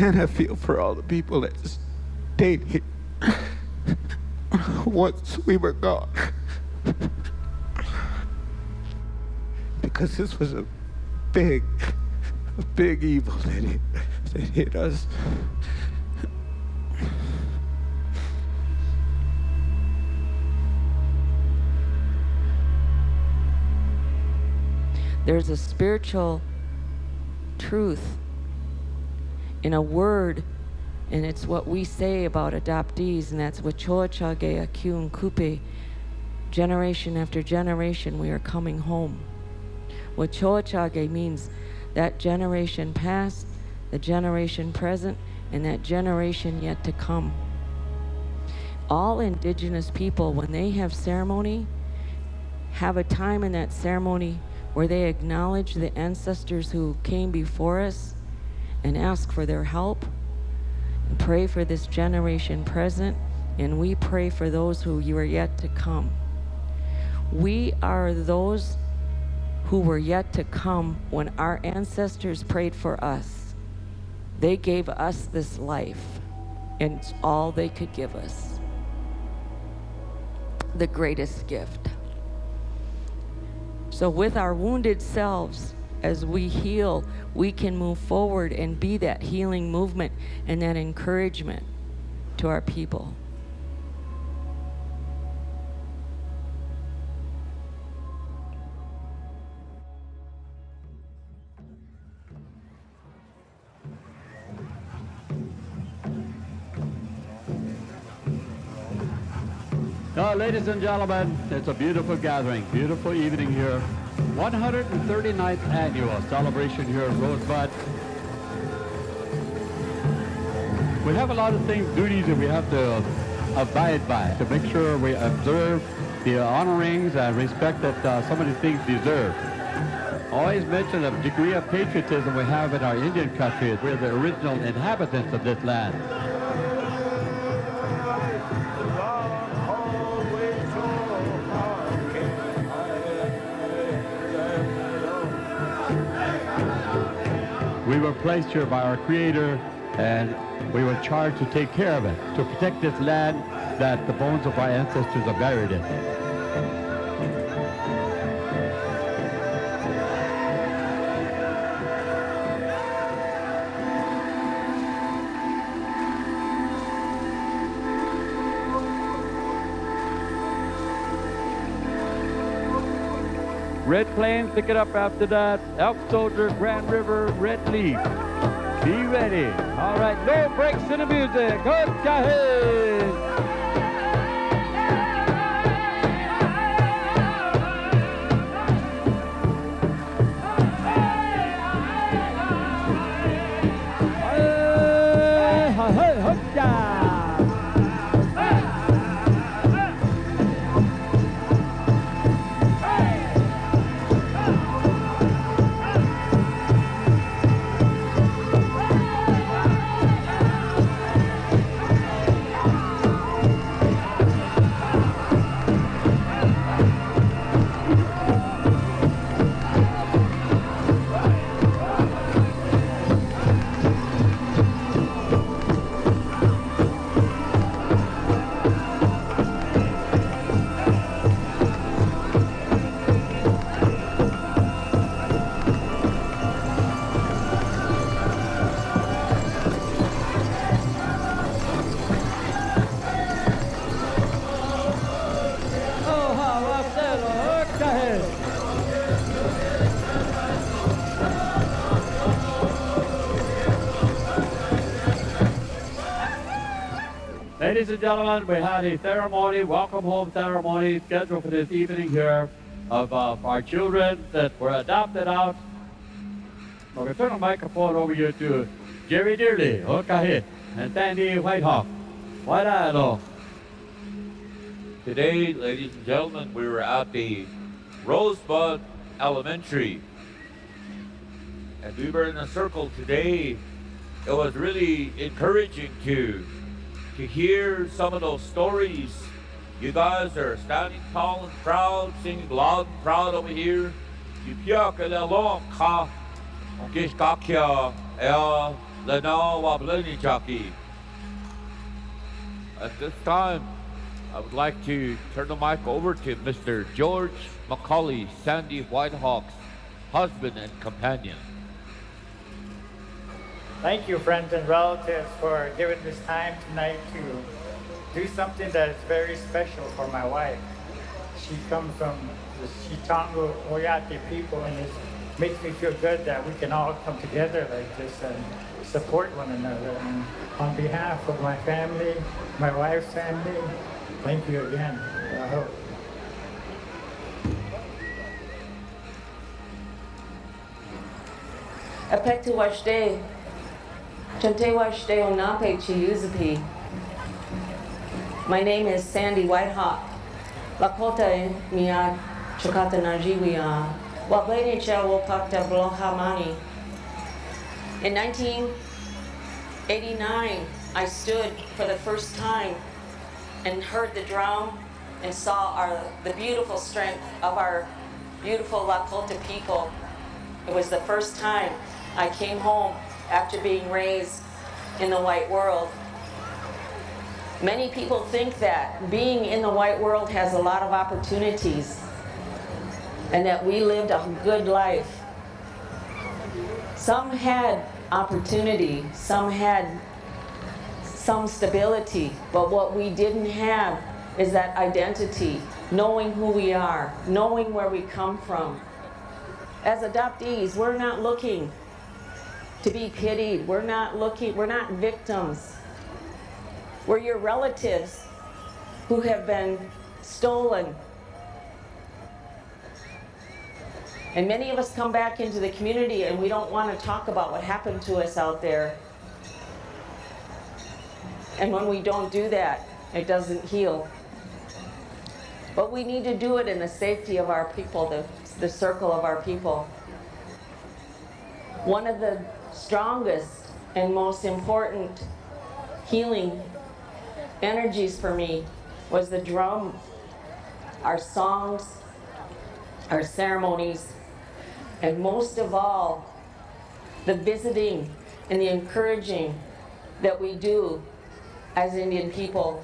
And I feel for all the people that stayed here once we were gone. Because this was a big evil that hit us. There's a spiritual truth in a word, and it's what we say about adoptees, and that's Wachoachage Akiun Kupe. Generation after generation, we are coming home. Wachoachage means that generation past, the generation present, and that generation yet to come. All Indigenous people, when they have ceremony, have a time in that ceremony where they acknowledge the ancestors who came before us and ask for their help and pray for this generation present, and we pray for those who you are yet to come. We are those who were yet to come when our ancestors prayed for us. They gave us this life, and it's all they could give us. The greatest gift. So with our wounded selves, as we heal, we can move forward and be that healing movement and that encouragement to our people. Ladies and gentlemen, it's a beautiful gathering, beautiful evening here 139th annual celebration here in Rosebud. We have a lot of things, duties that we have to abide by to make sure we observe the honorings and respect that some of these things deserve. Always mention the degree of patriotism we have in our Indian country as we're the original inhabitants of this land. We were placed here by our Creator, and we were charged to take care of it, to protect this land that the bones of our ancestors are buried in. Red Plains, pick it up after that. Elk Soldier, Grand River, Red Leaf. Be ready. All right, no breaks in the music. Okay. Ladies and gentlemen, we had a ceremony, welcome home ceremony scheduled for this evening here of our children that were adopted out. We're going to turn the microphone over here to Jerry Dearly, okay, and Sandy Whitehawk. Hello. Today, ladies and gentlemen, we were at the Rosebud Elementary, and we were in a circle today. It was really encouraging to hear some of those stories. You guys are standing tall and proud, singing loud and proud over here. At this time, I would like to turn the mic over to Mr. George Macaulay, Sandy Whitehawk's husband and companion. Thank you, friends and relatives, for giving this time tonight to do something that is very special for my wife. She comes from the Chitango Oyate people, and it makes me feel good that we can all come together like this and support one another. And on behalf of my family, my wife's family, thank you again. I hope. Apektu washde, chante washde onape chiyuzapi. My name is Sandy Whitehawk. Lakota miya chukata najiwiya. Wablene cha wopakta blohamani. In 1989, I stood for the first time and heard the drum and saw the beautiful strength of our beautiful Lakota people. It was the first time I came home after being raised in the white world. Many people think that being in the white world has a lot of opportunities and that we lived a good life. Some had opportunity, some had some stability, but what we didn't have is that identity, knowing who we are, knowing where we come from. As adoptees, we're not looking to be pitied. We're not victims. We're your relatives who have been stolen. And many of us come back into the community and we don't want to talk about what happened to us out there. And when we don't do that, it doesn't heal. But we need to do it in the safety of our people, the circle of our people. One of the strongest and most important healing energies for me was the drum, our songs, our ceremonies, and most of all, the visiting and the encouraging that we do as Indian people.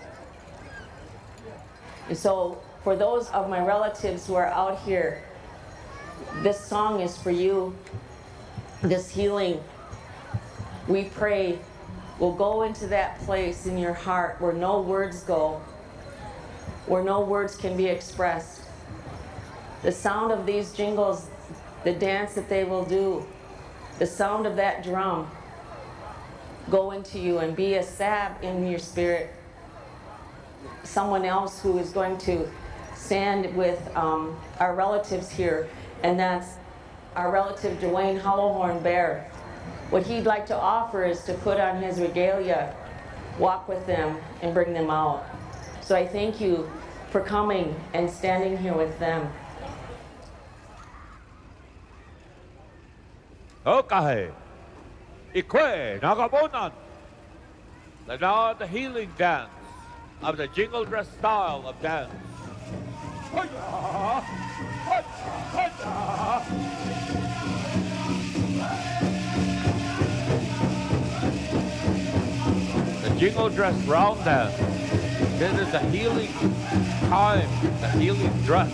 And so, for those of my relatives who are out here, this song is for you. This healing, we pray, will go into that place in your heart where no words go, where no words can be expressed. The sound of these jingles, the dance that they will do, the sound of that drum, go into you and be a salve in your spirit. Someone else who is going to stand with our relatives here, and that's our relative Dwayne Hollowhorn Bear. What he'd like to offer is to put on his regalia, walk with them, and bring them out. So I thank you for coming and standing here with them. Okay. Ikwe Nagabonan. Now the healing dance of the jingle dress style of dance. The jingle dress round dance. This is the healing time, the healing dress.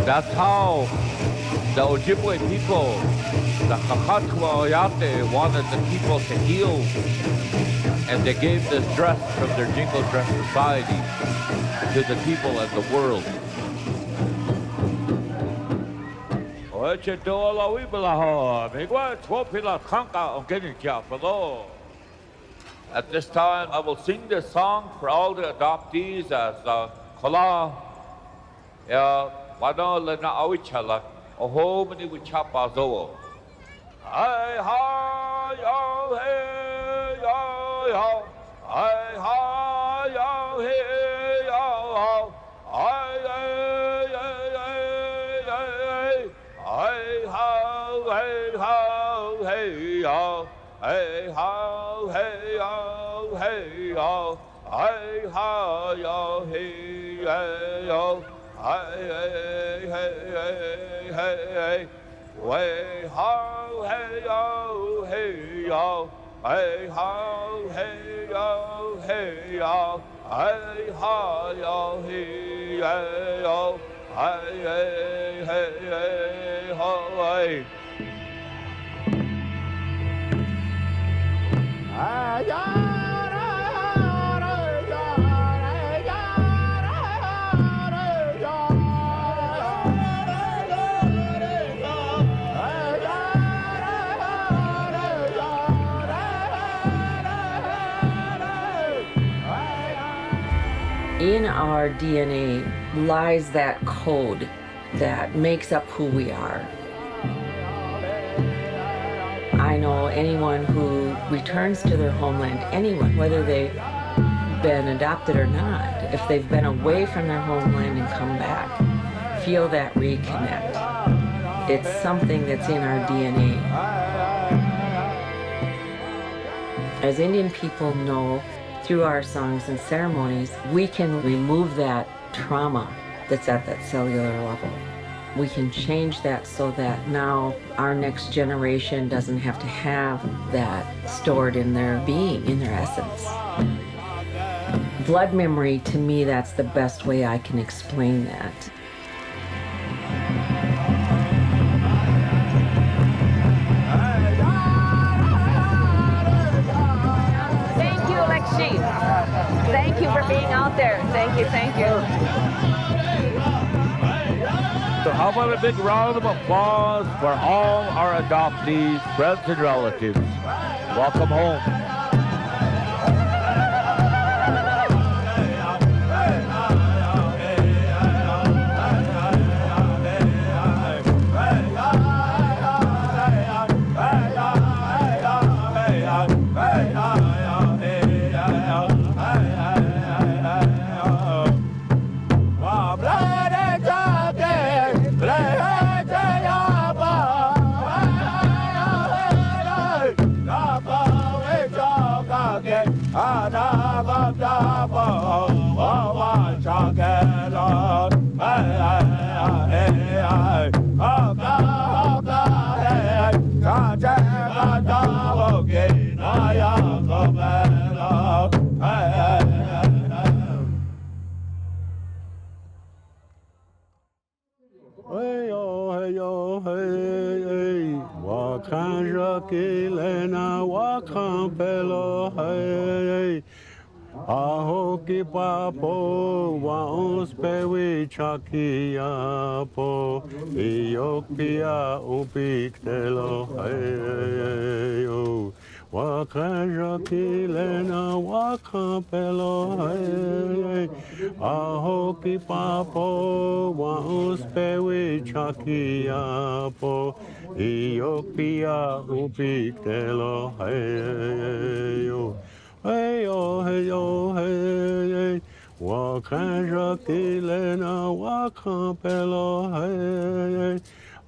That's how the Ojibwe people, the Kakatwa Oyate, wanted the people to heal, and they gave this dress from their jingle dress society to the people and the world. At this time, I will sing this song for all the adoptees as Kola, Wano Lena Awichala, Oho Mani Wichapa Zoo. I ha yo hey yo yo, I ha yo hey yo, I ha hey yo, I ha hey yo hey yo, I ha yo hey yo. Hey, hey, hey, hey, way, ho, hey, yo, hey, yo, hey, ho, hey, yo, hey, yo, hey, ho, yo, hey, yo, hey, hey, hey, ho, hey. In our DNA lies that code that makes up who we are. I know anyone who returns to their homeland, anyone, whether they've been adopted or not, if they've been away from their homeland and come back, feel that reconnect. It's something that's in our DNA. As Indian people know, through our songs and ceremonies, we can remove that trauma that's at that cellular level. We can change that so that now our next generation doesn't have to have that stored in their being, in their essence. Blood memory, to me, that's the best way I can explain that. Thank you for being out there. Thank you, thank you. So how about a big round of applause for all our adoptees, friends and relatives. Welcome home. Hey yo, hey yo, hey, hey. Wakan Jakilena, Wakan Pelo, hey, Ahoki Papo, Waons Pewi Chakiapo, Iokpia Upiktelo, hey, yo. Wakan Jakilena, Wakan Pelo, hey, Ahoki Papo, Waons Pewi Chakiapo, Iokpia Upiktelo, hey, yo. Hey yo, hey yo, hey, hey. Wakan Jakilena, Wakan Pelo, hey, hey.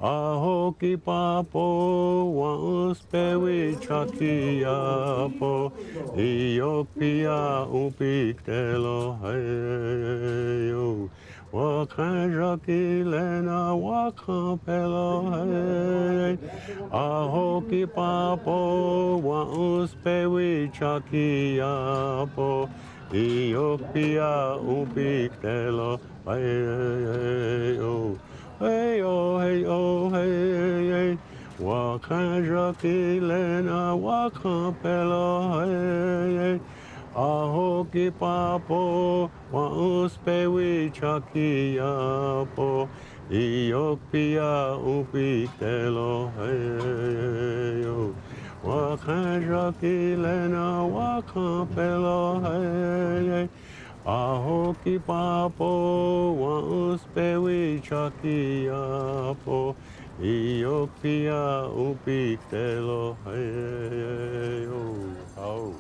Ahoki Papo, Waons Pewi Chakiapo, Iokpia Upiktelo, hey, yo. Wakan Jakilena, Wakan Pelo, hey, Ahoki Papo, Waons Pewi Chakiapo, Iokpia Upiktelo, hey, yo. Hey yo, hey yo, hey, hey. Wakan Jakilena, Wakan Pelo, hey, hey. Ahoki Papo, Waons Pewi Chakiapo, Iokpia Upiktelo, hey, yo. Wakan Jakilena, Wakan Pelo, hey, hey. Ahoki Papo, Waons Pewi Chakiapo, Iokpia Upiktelo, hey, yo. Oh.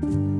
you.